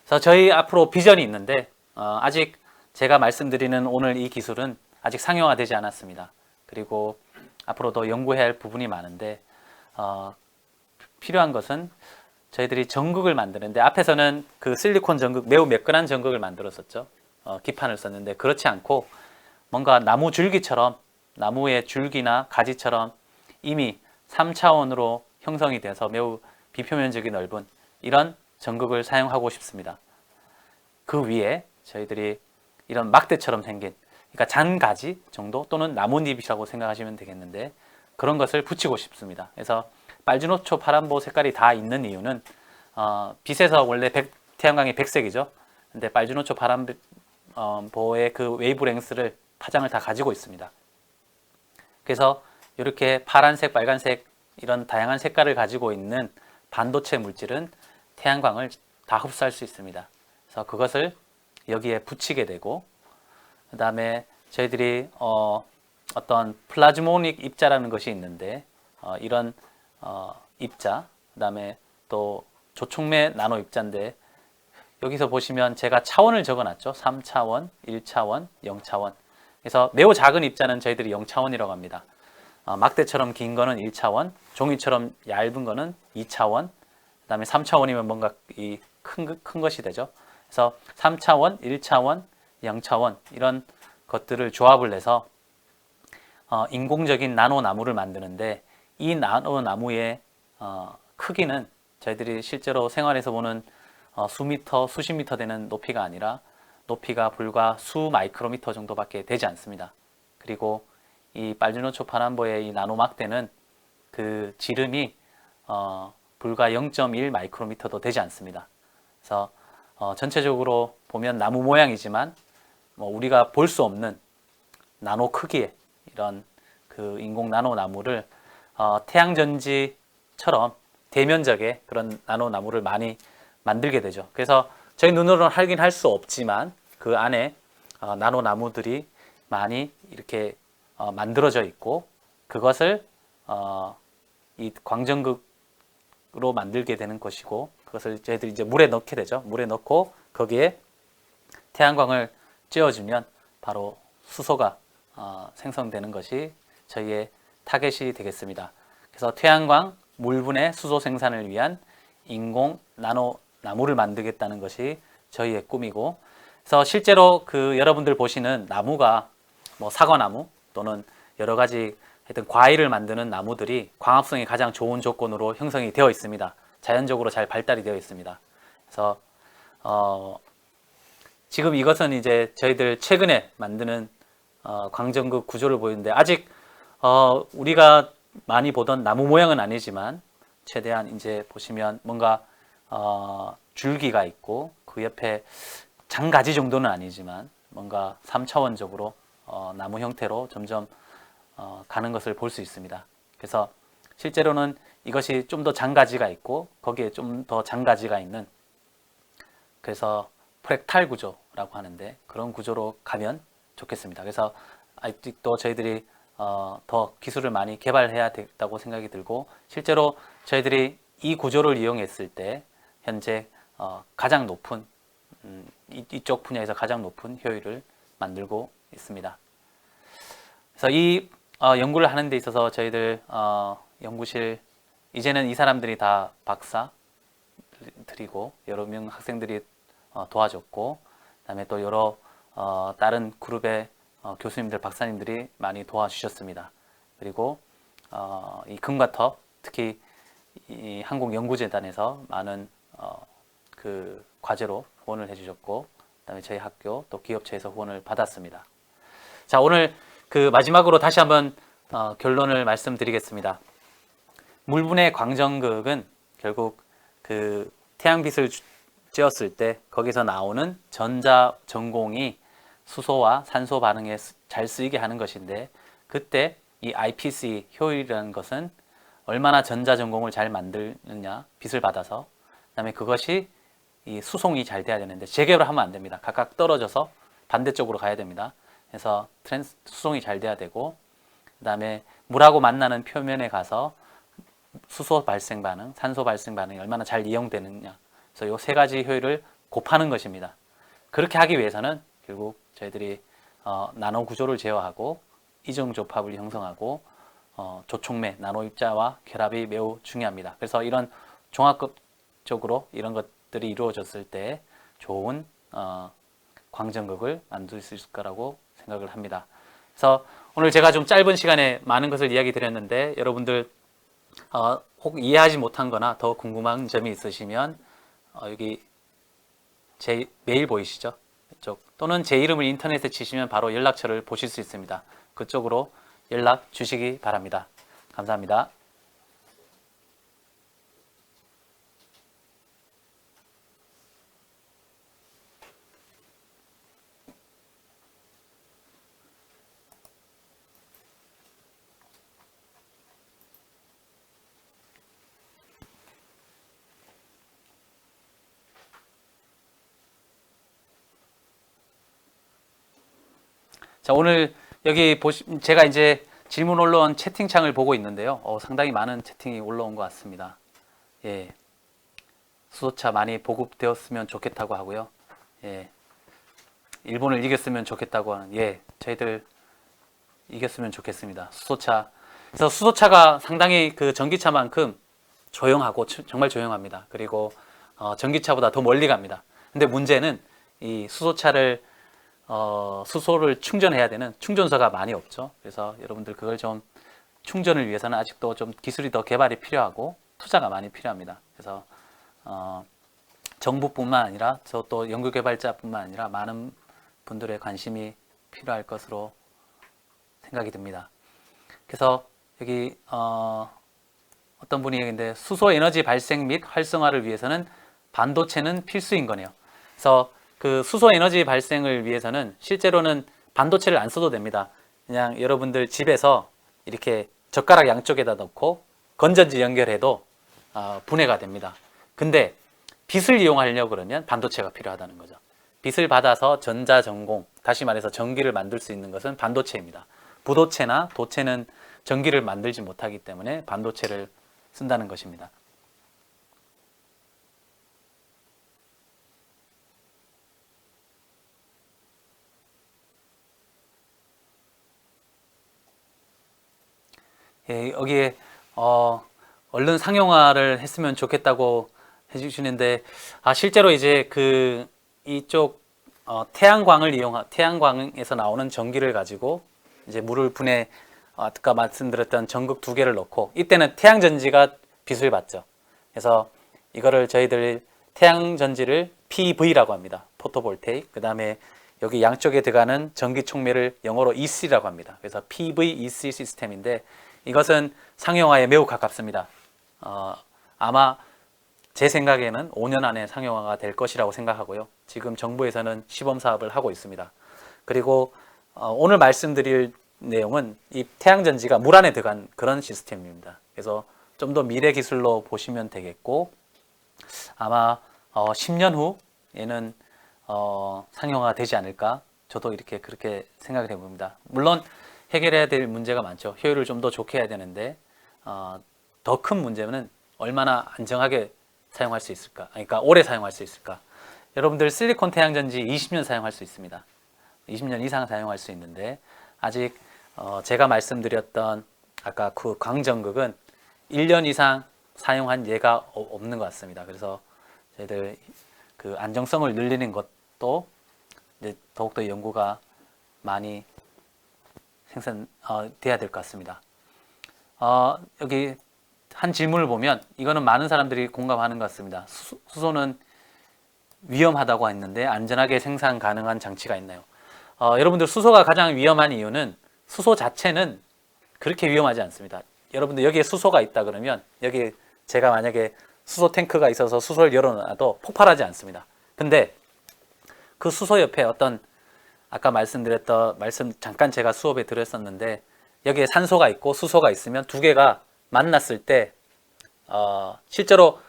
그래서 저희 앞으로 비전이 있는데 아직 제가 말씀드리는 오늘 이 기술은 아직 상용화되지 않았습니다. 그리고 앞으로도 연구해야 할 부분이 많은데 필요한 것은 저희들이 전극을 만드는데 앞에서는 그 실리콘 전극, 매우 매끈한 전극을 만들었었죠. 기판을 썼는데 그렇지 않고 뭔가 나무 줄기처럼, 나무의 줄기나 가지처럼 이미 3차원으로 형성이 돼서 매우 비표면적이 넓은 이런 전극을 사용하고 싶습니다. 그 위에 저희들이 이런 막대처럼 생긴, 그러니까 잔가지 정도 또는 나뭇잎이라고 생각하시면 되겠는데 그런 것을 붙이고 싶습니다. 그래서 빨주노초 파란보 색깔이 다 있는 이유는 빛에서 원래 태양광이 백색이죠. 근데 빨주노초 파란보의 그 웨이브랭스를 파장을 다 가지고 있습니다. 그래서 이렇게 파란색, 빨간색 이런 다양한 색깔을 가지고 있는 반도체 물질은 태양광을 다 흡수할 수 있습니다. 그래서 그것을 여기에 붙이게 되고 그 다음에 저희들이 어떤 플라즈모닉 입자라는 것이 있는데 이런 입자, 그 다음에 또 조촉매 나노 입자인데 여기서 보시면 제가 차원을 적어놨죠. 3차원, 1차원, 0차원. 그래서 매우 작은 입자는 저희들이 0차원이라고 합니다. 막대처럼 긴 거는 1차원, 종이처럼 얇은 거는 2차원, 그 다음에 3차원이면 뭔가 큰 것이 되죠. 그래서 3차원, 1차원, 0차원 이런 것들을 조합을 해서 인공적인 나노나무를 만드는데 이 나노나무의 크기는 저희들이 실제로 생활에서 보는 수미터, 수십 미터 되는 높이가 아니라 높이가 불과 수 마이크로미터 정도밖에 되지 않습니다. 그리고 이 빨주노초 파란보의 이 나노막대는 그 지름이 불과 0.1 마이크로미터도 되지 않습니다. 그래서 전체적으로 보면 나무 모양이지만 우리가 볼 수 없는 나노 크기의 이런 그 인공 나노나무를 태양전지처럼 대면적의 그런 나노나무를 많이 만들게 되죠. 그래서 저희 눈으로는 확인할 수 없지만 그 안에 나노나무들이 많이 이렇게 만들어져 있고 그것을 이 광전극으로 만들게 되는 것이고 그것을 저희들이 이제 물에 넣게 되죠. 물에 넣고 거기에 태양광을 쬐어주면 바로 수소가 생성되는 것이 저희의 타겟이 되겠습니다. 그래서 태양광, 물분해 수소 생산을 위한 인공 나노나무를 만들겠다는 것이 저희의 꿈이고 그래서 실제로 그 여러분들 보시는 나무가 뭐 사과나무 또는 여러 가지 하여튼 과일을 만드는 나무들이 광합성이 가장 좋은 조건으로 형성이 되어 있습니다. 자연적으로 잘 발달이 되어 있습니다. 그래서 지금 이것은 이제 저희들 최근에 만드는 광전극 구조를 보이는데 아직 우리가 많이 보던 나무 모양은 아니지만 최대한 이제 보시면 뭔가 줄기가 있고 그 옆에 장가지 정도는 아니지만 뭔가 3차원적으로 나무 형태로 점점 가는 것을 볼 수 있습니다. 그래서 실제로는 이것이 좀 더 장가지가 있고 거기에 좀 더 장가지가 있는 그래서 프랙탈 구조라고 하는데 그런 구조로 가면 좋겠습니다. 그래서 아직도 저희들이 더 기술을 많이 개발해야 된다고 생각이 들고 실제로 저희들이 이 구조를 이용했을 때 현재 가장 높은 이쪽 분야에서 가장 높은 효율을 만들고 있습니다. 그래서 이 연구를 하는 데 있어서 저희들 연구실 이제는 이 사람들이 다 박사들이고 여러 명 학생들이 도와줬고 그다음에 또 여러 다른 그룹의 교수님들, 박사님들이 많이 도와주셨습니다. 그리고 이 금과터 특히 이 한국연구재단에서 많은 그 과제로 후원을 해주셨고 그다음에 저희 학교 또 기업체에서 후원을 받았습니다. 자 오늘 그 마지막으로 다시 한번 결론을 말씀드리겠습니다. 물분해 광전극은 결국 그 태양빛을 쬐었을 때 거기서 나오는 전자 전공이 수소와 산소 반응에 잘 쓰이게 하는 것인데 그때 이 IPC 효율이라는 것은 얼마나 전자전공을 잘 만들느냐, 빚을 받아서. 그다음에 그것이 이 수송이 잘 돼야 되는데 재개발을 하면 안 됩니다. 각각 떨어져서 반대쪽으로 가야 됩니다. 그래서 수송이 잘 돼야 되고, 그다음에 물하고 만나는 표면에 가서 수소 발생 반응, 산소 발생 반응이 얼마나 잘 이용되느냐. 그래서 이 세 가지 효율을 곱하는 것입니다. 그렇게 하기 위해서는 결국 저희들이 나노 구조를 제어하고 이중 조합을 형성하고 조촉매, 나노 입자와 결합이 매우 중요합니다. 그래서 이런 종합적으로 이런 것들이 이루어졌을 때 좋은 광전극을 만들 수 있을 거라고 생각을 합니다. 그래서 오늘 제가 좀 짧은 시간에 많은 것을 이야기 드렸는데 여러분들 혹 이해하지 못한 거나 더 궁금한 점이 있으시면 여기 제 메일 보이시죠? 이쪽 또는 제 이름을 인터넷에 치시면 바로 연락처를 보실 수 있습니다. 그쪽으로 연락 주시기 바랍니다. 감사합니다. 자, 오늘 여기 제가 이제 질문 올라온 채팅창을 보고 있는데요. 상당히 많은 채팅이 올라온 것 같습니다. 예. 수소차 많이 보급되었으면 좋겠다고 하고요. 예. 일본을 이겼으면 좋겠다고 하는, 예. 저희들 이겼으면 좋겠습니다. 수소차. 그래서 수소차가 상당히 그 전기차만큼 조용하고 정말 조용합니다. 그리고 전기차보다 더 멀리 갑니다. 근데 문제는 이 수소를 충전해야 되는 충전소가 많이 없죠. 그래서 여러분들 그걸 좀 충전을 위해서는 아직도 좀 기술이 더 개발이 필요하고 투자가 많이 필요합니다. 그래서 정부뿐만 아니라 저 또 연구개발자뿐만 아니라 많은 분들의 관심이 필요할 것으로 생각이 듭니다. 그래서 여기 어떤 분이 얘기했는데 수소 에너지 발생 및 활성화를 위해서는 반도체는 필수인 거네요. 그래서 그 수소 에너지 발생을 위해서는 실제로는 반도체를 안 써도 됩니다. 그냥 여러분들 집에서 이렇게 젓가락 양쪽에다 넣고 건전지 연결해도 분해가 됩니다. 근데 빛을 이용하려고 그러면 반도체가 필요하다는 거죠. 빛을 받아서 전자전공, 다시 말해서 전기를 만들 수 있는 것은 반도체입니다. 부도체나 도체는 전기를 만들지 못하기 때문에 반도체를 쓴다는 것입니다. 예, 여기에 얼른 상용화를 했으면 좋겠다고 해주시는데 실제로 이제 그 이쪽 태양광에서 나오는 전기를 가지고 이제 물을 분해 아까 말씀드렸던 전극 2개를 넣고 이때는 태양전지가 빛을 받죠. 그래서 이거를 저희들 태양전지를 PV라고 합니다. 포토볼테이크. 그 다음에 여기 양쪽에 들어가는 전기 촉매를 영어로 EC라고 합니다. 그래서 PV-EC 시스템인데 이것은 상용화에 매우 가깝습니다. 아마 제 생각에는 5년 안에 상용화가 될 것이라고 생각하고요. 지금 정부에서는 시범 사업을 하고 있습니다. 그리고 오늘 말씀드릴 내용은 이 태양전지가 물 안에 들어간 그런 시스템입니다. 그래서 좀 더 미래 기술로 보시면 되겠고 아마 10년 후에는 상용화가 되지 않을까 저도 그렇게 생각을 해봅니다. 물론 해결해야 될 문제가 많죠. 효율을 좀 더 좋게 해야 되는데 더 큰 문제는 얼마나 안정하게 사용할 수 있을까? 그러니까 오래 사용할 수 있을까? 여러분들 실리콘 태양전지 20년 사용할 수 있습니다. 20년 이상 사용할 수 있는데 아직 제가 말씀드렸던 아까 그 광전극은 1년 이상 사용한 예가 없는 것 같습니다. 그래서 저희들 그 안정성을 늘리는 것도 이제 더욱더 연구가 많이 돼야 될 것 같습니다. 여기 한 질문을 보면 이거는 많은 사람들이 공감하는 것 같습니다. 수소는 위험하다고 했는데 안전하게 생산 가능한 장치가 있나요? 여러분들 수소가 가장 위험한 이유는 수소 자체는 그렇게 위험하지 않습니다. 여러분들 여기에 수소가 있다 그러면 여기 제가 만약에 수소 탱크가 있어서 수소를 열어놔도 폭발하지 않습니다. 근데 그 수소 옆에 어떤 아까 말씀 잠깐 제가 수업에 들었었는데 여기에 산소가 있고 수소가 있으면 두 개가 만났을 때 실제로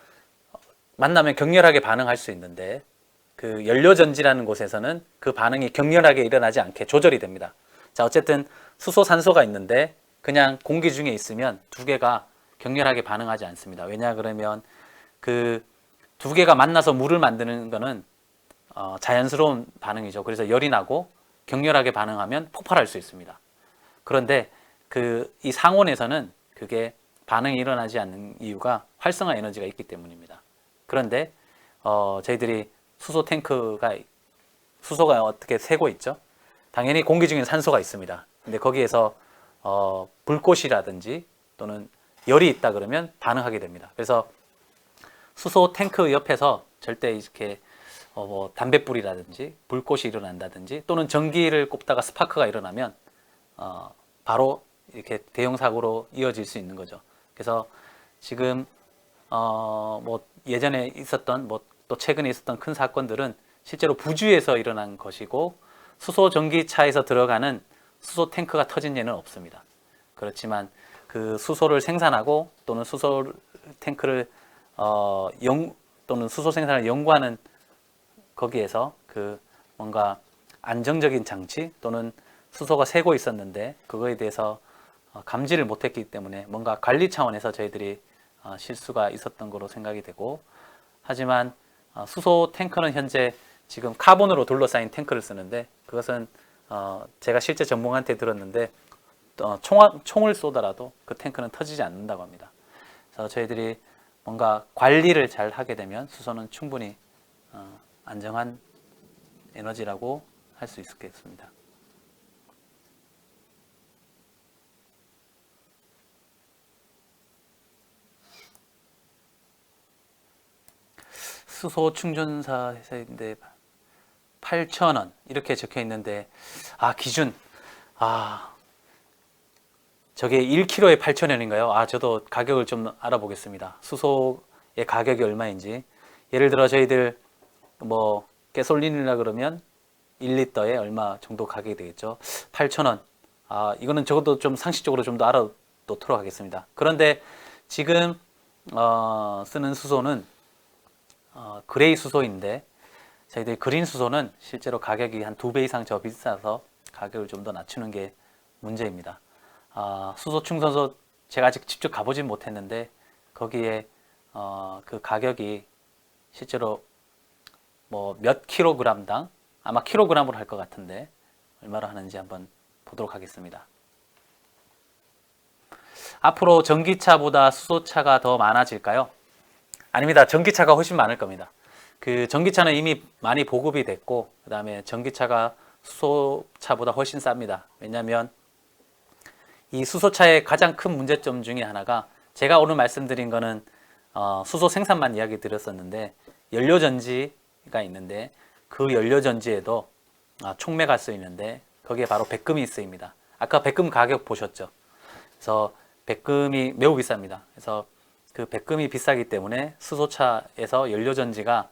만나면 격렬하게 반응할 수 있는데 그 연료전지라는 곳에서는 그 반응이 격렬하게 일어나지 않게 조절이 됩니다. 자, 어쨌든 수소, 산소가 있는데 그냥 공기 중에 있으면 두 개가 격렬하게 반응하지 않습니다. 왜냐 그러면 그 두 개가 만나서 물을 만드는 거는 자연스러운 반응이죠. 그래서 열이 나고 격렬하게 반응하면 폭발할 수 있습니다. 그런데 이 상온에서는 그게 반응이 일어나지 않는 이유가 활성화 에너지가 있기 때문입니다. 그런데 저희들이 수소가 어떻게 새고 있죠? 당연히 공기 중에 산소가 있습니다. 근데 거기에서 불꽃이라든지 또는 열이 있다 그러면 반응하게 됩니다. 그래서 수소 탱크 옆에서 절대 이렇게 뭐 담뱃불이라든지 불꽃이 일어난다든지 또는 전기를 꼽다가 스파크가 일어나면 바로 이렇게 대형 사고로 이어질 수 있는 거죠. 그래서 지금 뭐 예전에 있었던 뭐 또 최근에 있었던 큰 사건들은 실제로 부주에서 일어난 것이고 수소 전기차에서 들어가는 수소 탱크가 터진 예는 없습니다. 그렇지만 그 수소를 생산하고 또는 수소 탱크를 또는 수소 생산을 연구하는 거기에서 그 뭔가 안정적인 장치 또는 수소가 새고 있었는데 그거에 대해서 감지를 못했기 때문에 뭔가 관리 차원에서 저희들이 실수가 있었던 거로 생각이 되고, 하지만 수소 탱크는 현재 지금 카본으로 둘러싸인 탱크를 쓰는데 그것은 제가 실제 전문가한테 들었는데 총을 쏘더라도 그 탱크는 터지지 않는다고 합니다. 그래서 저희들이 뭔가 관리를 잘 하게 되면 수소는 충분히 안정한 에너지라고 할 수 있겠습니다. 수소 충전사 회사인데 8,000원 이렇게 적혀 있는데 기준 저게 1kg에 8,000원인가요? 저도 가격을 좀 알아보겠습니다. 수소의 가격이 얼마인지. 예를 들어 저희들 뭐 가솔린이라 그러면 1리터에 얼마 정도 가격이 되겠죠. 8,000원. 이거는 적어도 좀 상식적으로 좀 더 알아놓도록 하겠습니다. 그런데 지금 쓰는 수소는 그레이 수소인데 저희들이 그린 수소는 실제로 가격이 한 2배 이상 더 비싸서 가격을 좀 더 낮추는 게 문제입니다. 수소 충전소 제가 아직 직접 가보진 못했는데 거기에 그 가격이 실제로 뭐 몇 킬로그램당 아마 킬로그램으로 할 것 같은데 얼마로 하는지 한번 보도록 하겠습니다. 앞으로 전기차보다 수소차가 더 많아질까요? 아닙니다. 전기차가 훨씬 많을 겁니다. 그 전기차는 이미 많이 보급이 됐고 그 다음에 전기차가 수소차보다 훨씬 쌉니다. 왜냐하면 이 수소차의 가장 큰 문제점 중에 하나가 제가 오늘 말씀드린 거는 수소 생산만 이야기 드렸었는데 연료전지가 있는데 그 연료전지에도 촉매가 쓰이는데 거기에 바로 백금이 쓰입니다. 아까 백금 가격 보셨죠? 그래서 백금이 매우 비쌉니다. 그래서 그 백금이 비싸기 때문에 수소차에서 연료전지가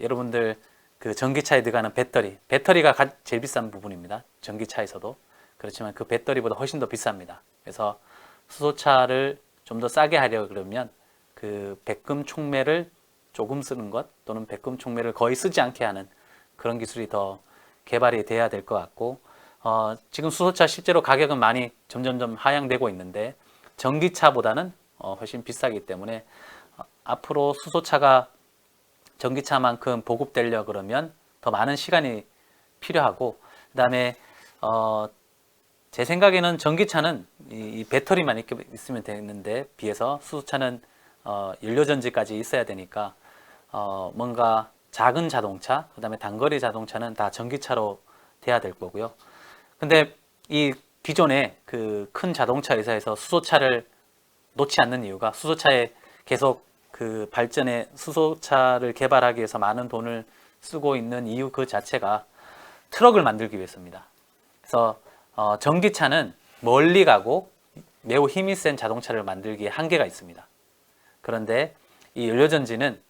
여러분들 그 전기차에 들어가는 배터리가 제일 비싼 부분입니다. 전기차에서도. 그렇지만 그 배터리보다 훨씬 더 비쌉니다. 그래서 수소차를 좀 더 싸게 하려고 그러면 그 백금 촉매를 조금 쓰는 것 또는 백금 촉매를 거의 쓰지 않게 하는 그런 기술이 더 개발이 돼야 될 것 같고, 지금 수소차 실제로 가격은 많이 점점점 하향되고 있는데 전기차보다는 훨씬 비싸기 때문에 앞으로 수소차가 전기차만큼 보급되려 그러면 더 많은 시간이 필요하고, 그 다음에 제 생각에는 전기차는 이 배터리만 있으면 되는데 비해서 수소차는 연료전지까지 있어야 되니까 뭔가 작은 자동차, 그 다음에 단거리 자동차는 다 전기차로 돼야 될 거고요. 근데 이 기존에 그 큰 자동차 회사에서 수소차를 놓지 않는 이유가 수소차에 계속 그 발전에 수소차를 개발하기 위해서 많은 돈을 쓰고 있는 이유 그 자체가 트럭을 만들기 위해서입니다. 그래서 전기차는 멀리 가고 매우 힘이 센 자동차를 만들기에 한계가 있습니다. 그런데 이 연료전지는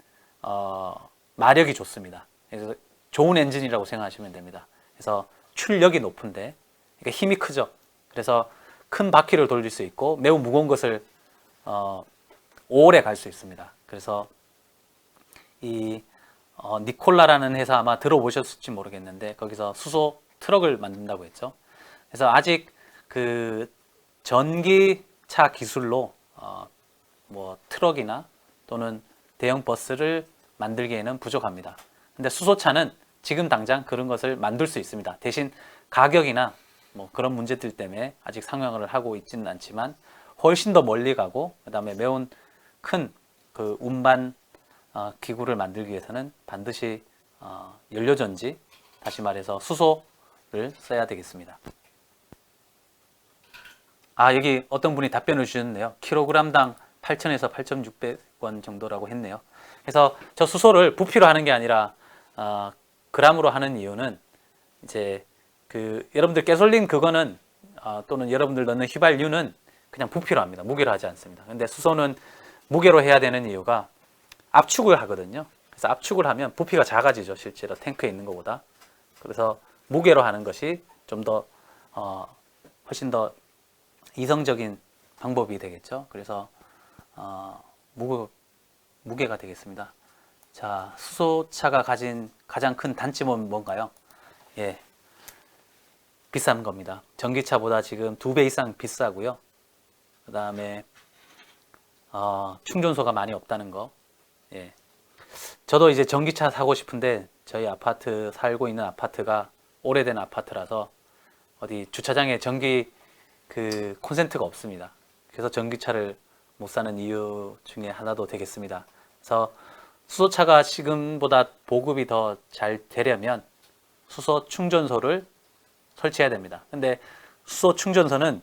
마력이 좋습니다. 그래서 좋은 엔진이라고 생각하시면 됩니다. 그래서 출력이 높은데 그러니까 힘이 크죠. 그래서 큰 바퀴를 돌릴 수 있고 매우 무거운 것을 오래 갈 수 있습니다. 그래서 이 니콜라라는 회사 아마 들어보셨을지 모르겠는데 거기서 수소 트럭을 만든다고 했죠. 그래서 아직 그 전기차 기술로 뭐 트럭이나 또는 대형 버스를 만들기에는 부족합니다. 근데 수소차는 지금 당장 그런 것을 만들 수 있습니다. 대신 가격이나 뭐 그런 문제들 때문에 아직 상용화를 하고 있지는 않지만 훨씬 더 멀리 가고 그다음에 매우 큰 그 운반 기구를 만들기 위해서는 반드시 연료전지, 다시 말해서 수소를 써야 되겠습니다. 여기 어떤 분이 답변을 주셨네요. 킬로그램당 8,000에서 8,600원 정도라고 했네요. 그래서 저 수소를 부피로 하는 게 아니라 그람으로 하는 이유는 이제 그 여러분들 가솔린 그거는 또는 여러분들 넣는 휘발유는 그냥 부피로 합니다. 무게로 하지 않습니다. 근데 수소는 무게로 해야 되는 이유가 압축을 하거든요. 그래서 압축을 하면 부피가 작아지죠. 실제로 탱크에 있는 것보다. 그래서 무게로 하는 것이 좀 더 훨씬 더 이성적인 방법이 되겠죠. 그래서 무게가 되겠습니다. 자, 수소차가 가진 가장 큰 단점은 뭔가요? 예, 비싼 겁니다. 전기차보다 지금 2배 이상 비싸고요. 그 다음에 충전소가 많이 없다는 거. 예. 저도 이제 전기차 사고 싶은데 저희 아파트 살고 있는 아파트가 오래된 아파트라서 어디 주차장에 전기 그 콘센트가 없습니다. 그래서 전기차를 못 사는 이유 중에 하나도 되겠습니다. 그래서 수소차가 지금보다 보급이 더 잘 되려면 수소 충전소를 설치해야 됩니다. 근데 수소 충전소는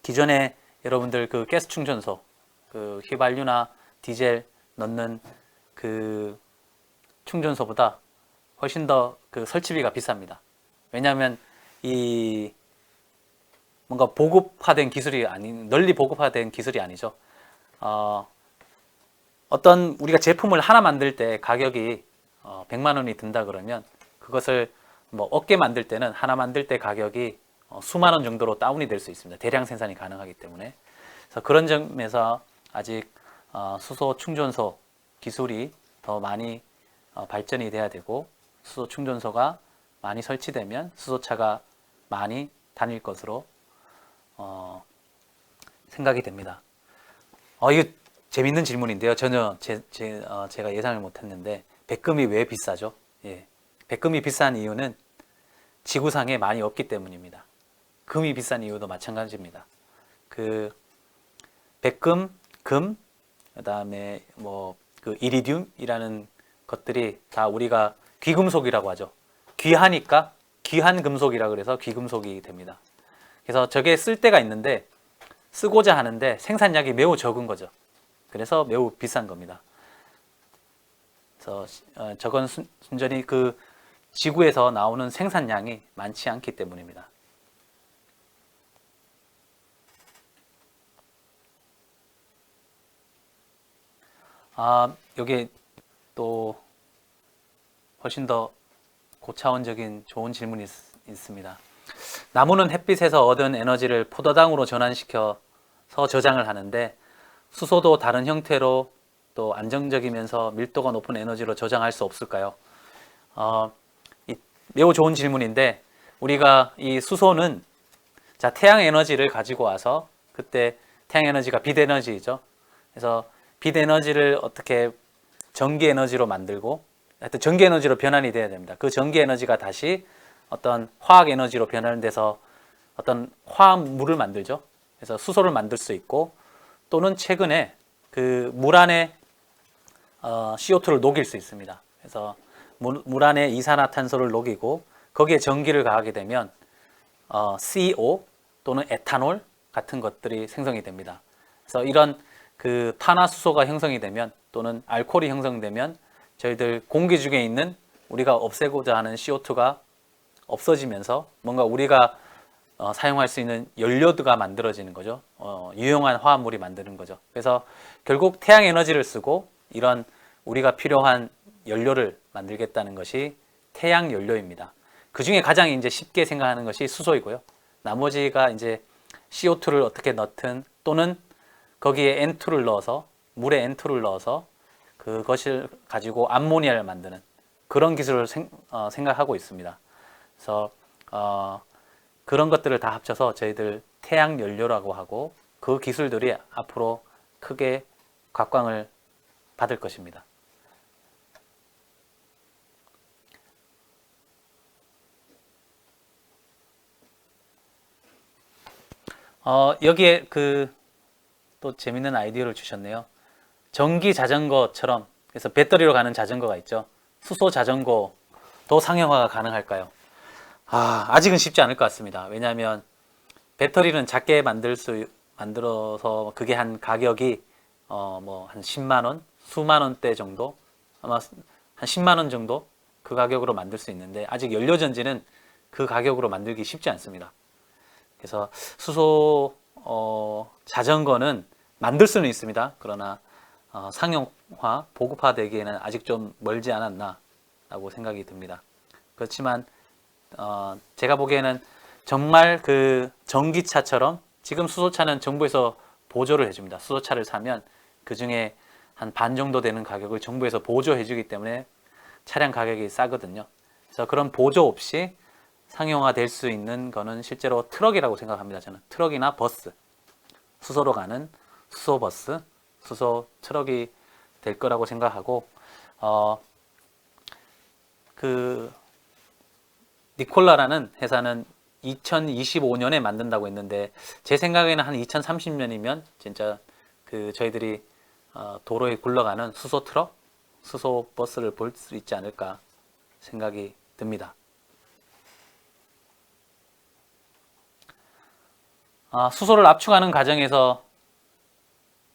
기존에 여러분들 그 가스 충전소, 그 휘발유나 디젤 넣는 그 충전소보다 훨씬 더 그 설치비가 비쌉니다. 왜냐하면 이 뭔가 보급화된 기술이 널리 보급화된 기술이 아니죠. 어떤 우리가 제품을 하나 만들 때 가격이 100만 원이 든다 그러면 그것을 뭐 억개 만들 때는 하나 만들 때 가격이 수만 원 정도로 다운이 될 수 있습니다. 대량 생산이 가능하기 때문에. 그래서 그런 점에서 아직 수소 충전소 기술이 더 많이 발전이 돼야 되고 수소 충전소가 많이 설치되면 수소차가 많이 다닐 것으로 생각이 됩니다. 이거 재밌는 질문인데요. 전혀 제가 예상을 못했는데 백금이 왜 비싸죠? 예, 백금이 비싼 이유는 지구상에 많이 없기 때문입니다. 금이 비싼 이유도 마찬가지입니다. 그 백금, 금, 그다음에 뭐 그 이리듐이라는 것들이 다 우리가 귀금속이라고 하죠. 귀하니까 귀한 금속이라 그래서 귀금속이 됩니다. 그래서 저게 쓸 때가 있는데 쓰고자 하는데 생산량이 매우 적은 거죠. 그래서 매우 비싼 겁니다. 그래서 저건 순전히 그 지구에서 나오는 생산량이 많지 않기 때문입니다. 여기 또 훨씬 더 고차원적인 좋은 질문이 있습니다. 나무는 햇빛에서 얻은 에너지를 포도당으로 전환시켜서 저장을 하는데 수소도 다른 형태로 또 안정적이면서 밀도가 높은 에너지로 저장할 수 없을까요? 매우 좋은 질문인데 우리가 이 수소는 자 태양 에너지를 가지고 와서 그때 태양 에너지가 빛 에너지이죠. 그래서 빛 에너지를 어떻게 전기 에너지로 만들고 하여튼 전기 에너지로 변환이 돼야 됩니다. 그 전기 에너지가 다시 어떤 화학 에너지로 변환돼서 어떤 화합물을 만들죠. 그래서 수소를 만들 수 있고 또는 최근에 그 물 안에 CO2를 녹일 수 있습니다. 그래서 물 안에 이산화탄소를 녹이고 거기에 전기를 가하게 되면 CO 또는 에탄올 같은 것들이 생성이 됩니다. 그래서 이런 그 탄화수소가 형성이 되면 또는 알코올이 형성되면 저희들 공기 중에 있는 우리가 없애고자 하는 CO2가 없어지면서 뭔가 우리가 사용할 수 있는 연료가 만들어지는 거죠. 유용한 화합물이 만드는 거죠. 그래서 결국 태양 에너지를 쓰고 이런 우리가 필요한 연료를 만들겠다는 것이 태양 연료입니다. 그 중에 가장 이제 쉽게 생각하는 것이 수소이고요. 나머지가 이제 CO2를 어떻게 넣든 또는 거기에 N2를 넣어서 물에 N2를 넣어서 그것을 가지고 암모니아를 만드는 그런 기술을 생각하고 있습니다. 그래서 그런 것들을 다 합쳐서 저희들 태양 연료라고 하고 그 기술들이 앞으로 크게 각광을 받을 것입니다. 여기에 또 재밌는 아이디어를 주셨네요. 전기 자전거처럼 그래서 배터리로 가는 자전거가 있죠. 수소 자전거도 상용화가 가능할까요? 아직은 쉽지 않을 것 같습니다. 왜냐하면 배터리는 작게 만들어서 그게 한 가격이 뭐 한 10만 원, 수만 원대 정도, 아마 한 10만 원 정도 그 가격으로 만들 수 있는데 아직 연료전지는 그 가격으로 만들기 쉽지 않습니다. 그래서 수소 자전거는 만들 수는 있습니다. 그러나 상용화, 보급화되기에는 아직 좀 멀지 않았나라고 생각이 듭니다. 그렇지만 제가 보기에는 정말 그 전기차처럼 지금 수소차는 정부에서 보조를 해줍니다. 수소차를 사면 그 중에 한 반 정도 되는 가격을 정부에서 보조해주기 때문에 차량 가격이 싸거든요. 그래서 그런 보조 없이 상용화 될 수 있는 거는 실제로 트럭이라고 생각합니다. 저는 트럭이나 버스, 수소로 가는 수소 버스, 수소 트럭이 될 거라고 생각하고 그 니콜라라는 회사는 2025년에 만든다고 했는데 제 생각에는 한 2030년이면 진짜 그 저희들이 도로에 굴러가는 수소 트럭, 수소 버스를 볼 수 있지 않을까 생각이 듭니다. 수소를 압축하는 과정에서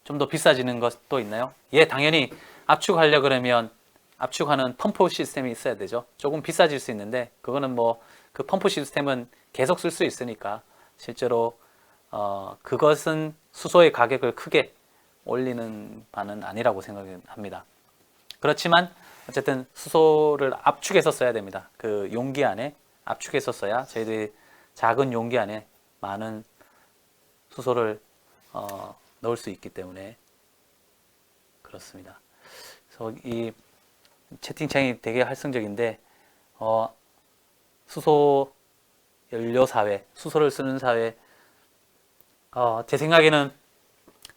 좀 더 비싸지는 것도 있나요? 예, 당연히 압축하려 그러면 압축하는 펌프 시스템이 있어야 되죠. 조금 비싸질 수 있는데 그거는 뭐 그 펌프 시스템은 계속 쓸 수 있으니까 실제로 그것은 수소의 가격을 크게 올리는 바는 아니라고 생각합니다. 그렇지만 어쨌든 수소를 압축해서 써야 됩니다. 그 용기 안에 압축해서 써야 저희들이 작은 용기 안에 많은 수소를 넣을 수 있기 때문에 그렇습니다. 그래서 이 채팅창이 되게 활성적인데 수소 연료 사회, 수소를 쓰는 사회, 제 생각에는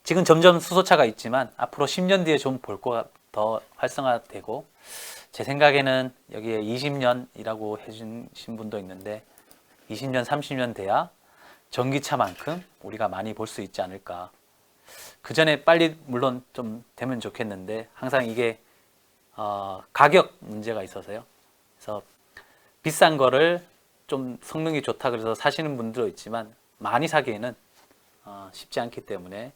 지금 점점 수소차가 있지만 앞으로 10년 뒤에 좀 볼 거가 더 활성화되고 제 생각에는 여기에 20년이라고 해주신 분도 있는데 20년, 30년 돼야 전기차만큼 우리가 많이 볼 수 있지 않을까. 그 전에 빨리 물론 좀 되면 좋겠는데 항상 이게 가격 문제가 있어서요. 그래서 비싼 거를 좀 성능이 좋다 그래서 사시는 분들도 있지만 많이 사기에는 쉽지 않기 때문에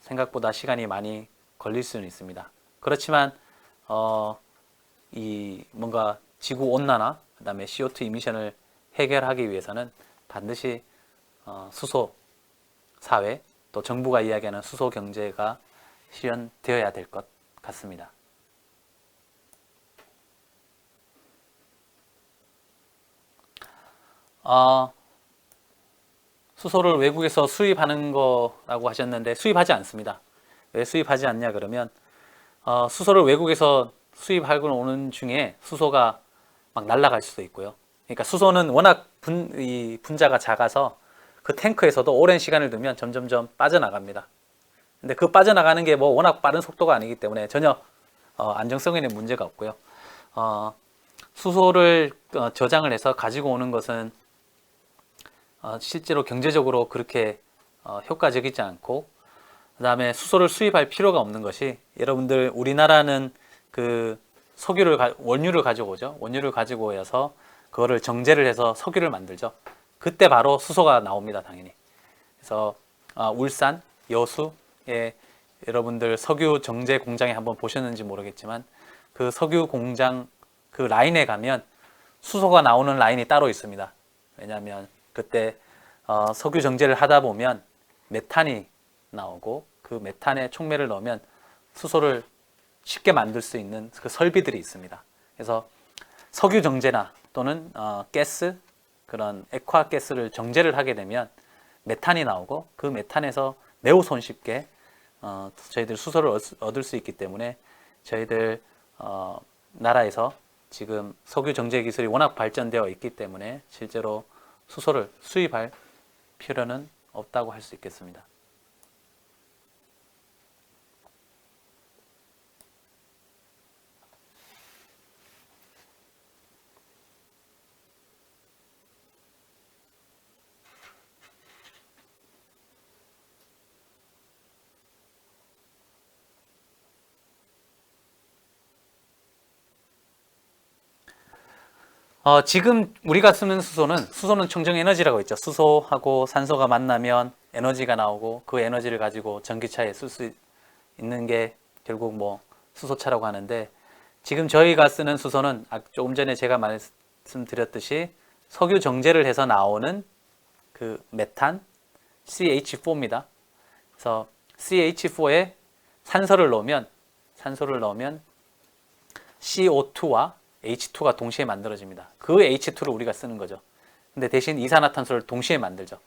생각보다 시간이 많이 걸릴 수는 있습니다. 그렇지만 이 뭔가 지구 온난화, 그다음에 CO2 이미션을 해결하기 위해서는 반드시 수소 사회 또 정부가 이야기하는 수소 경제가 실현되어야 될 것 같습니다. 수소를 외국에서 수입하는 거라고 하셨는데 수입하지 않습니다. 왜 수입하지 않냐 그러면 수소를 외국에서 수입하고 오는 중에 수소가 막 날아갈 수도 있고요. 그러니까 수소는 워낙 분자가 작아서 그 탱크에서도 오랜 시간을 두면 점점점 빠져나갑니다. 근데 그 빠져나가는 게 뭐 워낙 빠른 속도가 아니기 때문에 전혀 안정성에는 문제가 없고요. 수소를 저장을 해서 가지고 오는 것은 실제로 경제적으로 그렇게 효과적이지 않고 그 다음에 수소를 수입할 필요가 없는 것이 여러분들 우리나라는 그 원유를 가지고 오죠. 원유를 가지고 오서 그거를 정제를 해서 석유를 만들죠. 그때 바로 수소가 나옵니다. 당연히. 그래서 울산, 여수에 여러분들 석유 정제 공장에 한번 보셨는지 모르겠지만 그 석유 공장 그 라인에 가면 수소가 나오는 라인이 따로 있습니다. 왜냐하면 그때 석유 정제를 하다 보면 메탄이 나오고 그 메탄에 촉매를 넣으면 수소를 쉽게 만들 수 있는 그 설비들이 있습니다. 그래서 석유 정제나 또는 가스 그런 액화 가스를 정제를 하게 되면 메탄이 나오고 그 메탄에서 매우 손쉽게 저희들 수소를 얻을 수 있기 때문에 저희들 나라에서 지금 석유 정제 기술이 워낙 발전되어 있기 때문에 실제로 수소를 수입할 필요는 없다고 할 수 있겠습니다. 지금 우리가 쓰는 수소는 청정 에너지라고 있죠. 수소하고 산소가 만나면 에너지가 나오고 그 에너지를 가지고 전기차에 쓸 수 있는 게 결국 뭐 수소차라고 하는데, 지금 저희가 쓰는 수소는 조금 전에 제가 말씀드렸듯이 석유 정제를 해서 나오는 그 메탄 CH4입니다. 그래서 CH4에 산소를 넣으면 CO2와 H2가 동시에 만들어집니다. 그 H2를 우리가 쓰는 거죠. 근데 대신 이산화탄소를 동시에 만들죠.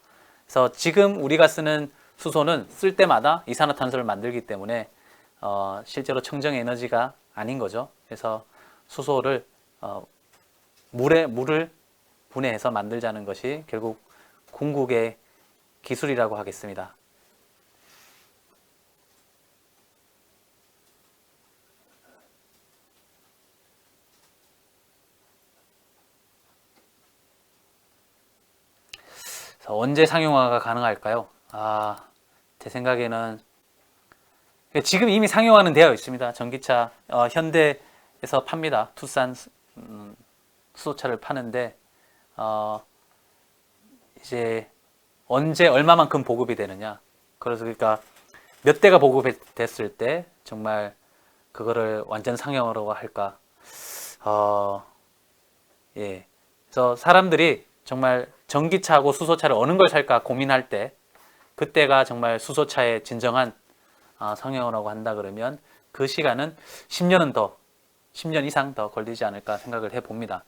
그래서 지금 우리가 쓰는 수소는 쓸 때마다 이산화탄소를 만들기 때문에 실제로 청정 에너지가 아닌 거죠. 그래서 수소를 물을 분해해서 만들자는 것이 결국 궁극의 기술이라고 하겠습니다. 언제 상용화가 가능할까요? 제 생각에는 지금 이미 상용화는 되어 있습니다. 전기차 현대에서 팝니다. 투싼 수소차를 파는데 이제 언제 얼마만큼 보급이 되느냐. 그러니까 몇 대가 보급됐을 때 정말 그거를 완전 상용화로 할까. 예. 그래서 사람들이 정말 전기차하고 수소차를 어느 걸 살까 고민할 때, 그때가 정말 수소차의 진정한 상용화라고 한다 그러면 그 시간은 10년 이상 더 걸리지 않을까 생각을 해봅니다.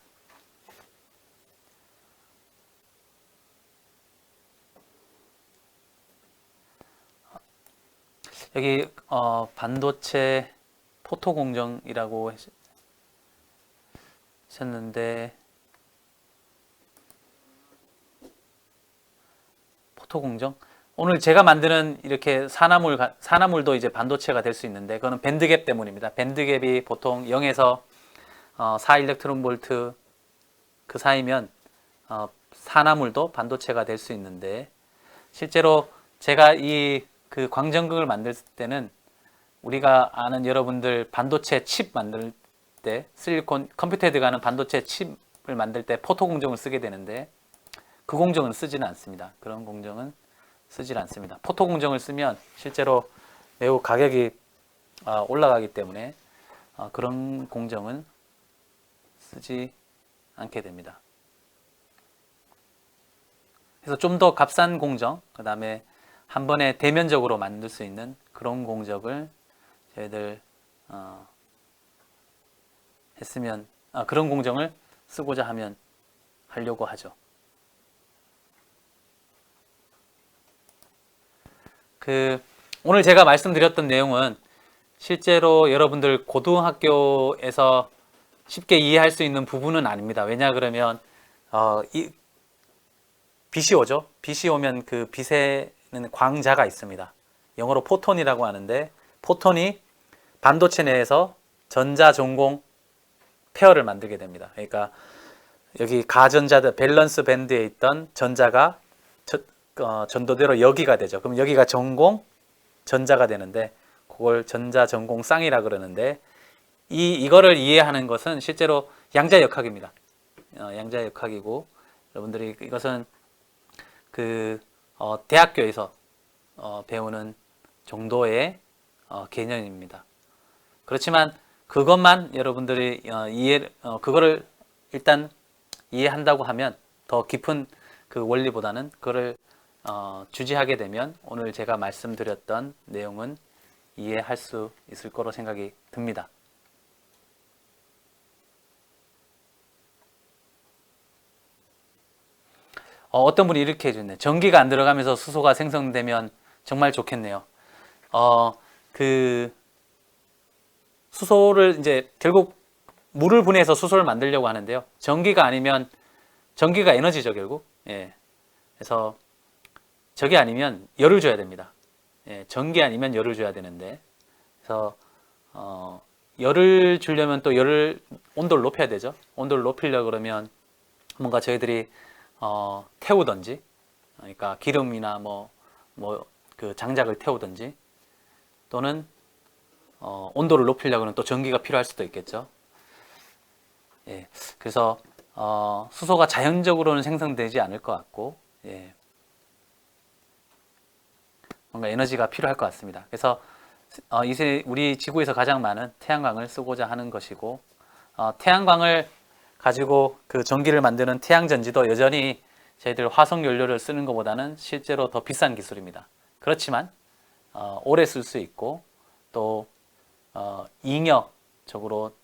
여기 반도체 포토 공정이라고 하셨는데, 포토 공정? 오늘 제가 만드는 이렇게 산화물도 이제 반도체가 될 수 있는데, 그거는 밴드갭 때문입니다. 밴드갭이 보통 0에서 4 일렉트론 볼트 그 사이면 산화물도 반도체가 될 수 있는데, 실제로 제가 그 광전극을 만들 때는 우리가 아는 여러분들 반도체 칩 만들 때 실리콘 컴퓨터에 들어가는 반도체 칩을 만들 때 포토 공정을 쓰게 되는데, 그 공정은 쓰지는 않습니다. 그런 공정은 쓰질 않습니다. 포토 공정을 쓰면 실제로 매우 가격이 올라가기 때문에 그런 공정은 쓰지 않게 됩니다. 그래서 좀 더 값싼 공정, 그 다음에 한 번에 대면적으로 만들 수 있는 그런 공정을 저희들 그런 공정을 쓰고자 하려고 하죠. 오늘 제가 말씀드렸던 내용은 실제로 여러분들 고등학교에서 쉽게 이해할 수 있는 부분은 아닙니다. 왜냐 그러면 빛이 오죠. 빛이 오면 그 빛에는 광자가 있습니다. 영어로 포톤이라고 하는데, 포톤이 반도체 내에서 전자 전공 페어를 만들게 됩니다. 그러니까 여기 가전자들 밸런스 밴드에 있던 전자가 전도대로 여기가 되죠. 그럼 여기가 전공 전자가 되는데, 그걸 전자 전공 쌍이라 그러는데, 이거를 이해하는 것은 실제로 양자역학입니다. 양자역학이고, 여러분들이 이것은 대학교에서 배우는 정도의 개념입니다. 그렇지만 그것만 여러분들이 그거를 일단 이해한다고 하면 더 깊은 그 원리보다는 그거를 주지하게 되면 오늘 제가 말씀드렸던 내용은 이해할 수 있을 거로 생각이 듭니다. 어떤 분이 이렇게 해주네. 전기가 안 들어가면서 수소가 생성되면 정말 좋겠네요. 그 수소를 이제 결국 물을 분해해서 수소를 만들려고 하는데요. 전기가 아니면 전기가 에너지죠 결국. 예. 그래서 저게 아니면 열을 줘야 됩니다. 예. 전기 아니면 열을 줘야 되는데 그래서 열을 주려면 또 열을 온도를 높여야 되죠. 온도를 높이려고 그러면 뭔가 저희들이 태우든지 그러니까 기름이나 뭐 그 장작을 태우든지 또는 온도를 높이려고는 또 전기가 필요할 수도 있겠죠. 예, 그래서 수소가 자연적으로는 생성되지 않을 것 같고 예, 뭔가 에너지가 필요할 것 같습니다. 그래서 이제 우리 지구에서 가장 많은 태양광을 쓰고자 하는 것이고 태양광을 가지고 그 전기를 만드는 태양전지도 여전히 저희들 화석 연료를 쓰는 것보다는 실제로 더 비싼 기술입니다. 그렇지만 오래 쓸 수 있고 또 잉여적으로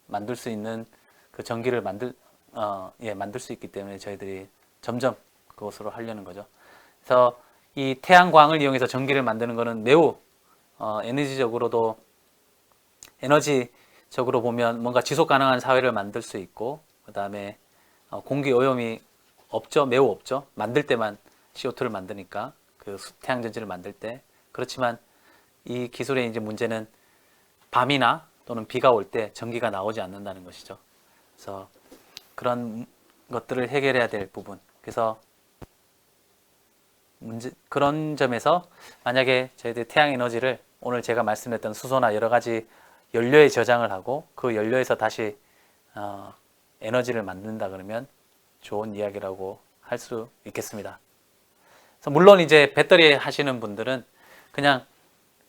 만들 수 있는 그 전기를 만들 수 있기 때문에 저희들이 점점 그것으로 하려는 거죠. 그래서 이 태양광을 이용해서 전기를 만드는 것은 매우 에너지적으로도 에너지적으로 보면 뭔가 지속 가능한 사회를 만들 수 있고 그 다음에 공기 오염이 없죠. 매우 없죠. 만들 때만 CO2를 만드니까 그 태양전지를 만들 때. 그렇지만 이 기술의 이제 문제는 밤이나 또는 비가 올 때 전기가 나오지 않는다는 것이죠. 그래서 그런 것들을 해결해야 될 부분. 그래서 그런 점에서 만약에 저희들 태양 에너지를 오늘 제가 말씀드렸던 수소나 여러 가지 연료에 저장을 하고 그 연료에서 다시 에너지를 만든다 그러면 좋은 이야기라고 할 수 있겠습니다. 그래서 물론 이제 배터리 하시는 분들은 그냥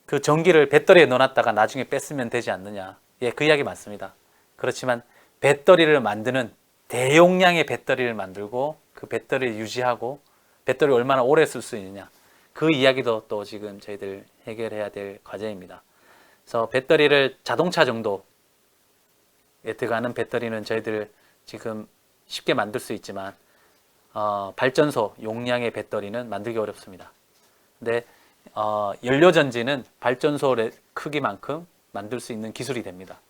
그 전기를 배터리에 넣어놨다가 나중에 뺐으면 되지 않느냐. 예, 그 이야기 맞습니다. 그렇지만 배터리를 만드는 대용량의 배터리를 만들고 그 배터리를 유지하고 배터리 얼마나 오래 쓸 수 있느냐. 그 이야기도 또 지금 저희들 해결해야 될 과제입니다. 그래서 배터리를 자동차 정도에 들어가는 배터리는 저희들 지금 쉽게 만들 수 있지만 발전소 용량의 배터리는 만들기 어렵습니다. 근데 연료전지는 발전소의 크기만큼 만들 수 있는 기술이 됩니다.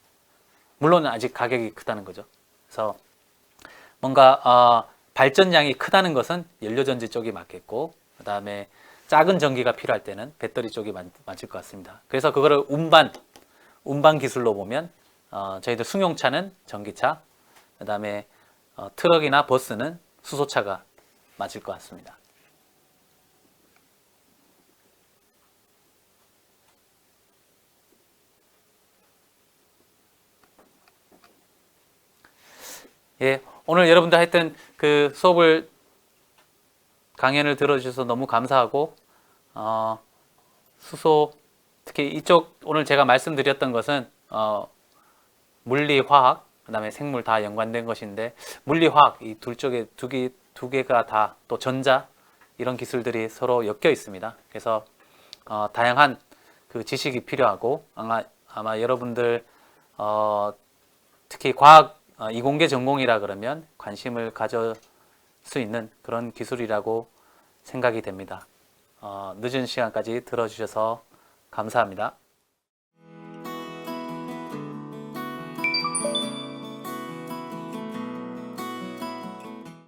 물론 아직 가격이 크다는 거죠. 그래서 뭔가 발전량이 크다는 것은 연료전지 쪽이 맞겠고 그 다음에 작은 전기가 필요할 때는 배터리 쪽이 맞을 것 같습니다. 그래서 그거를 운반 기술로 보면 저희들 승용차는 전기차, 그 다음에 트럭이나 버스는 수소차가 맞을 것 같습니다. 예, 오늘 여러분들 하여튼 그 수업을 강연을 들어주셔서 너무 감사하고 수소 특히 이쪽 오늘 제가 말씀드렸던 것은 물리, 화학, 그 다음에 생물 다 연관된 것인데 물리, 화학 이 둘 쪽에 두 개가 다 또 전자 이런 기술들이 서로 엮여 있습니다. 그래서 다양한 그 지식이 필요하고 아마 여러분들 특히 과학 이공계 전공이라 그러면 관심을 가질 수 있는 그런 기술이라고 생각이 됩니다. 늦은 시간까지 들어주셔서 감사합니다.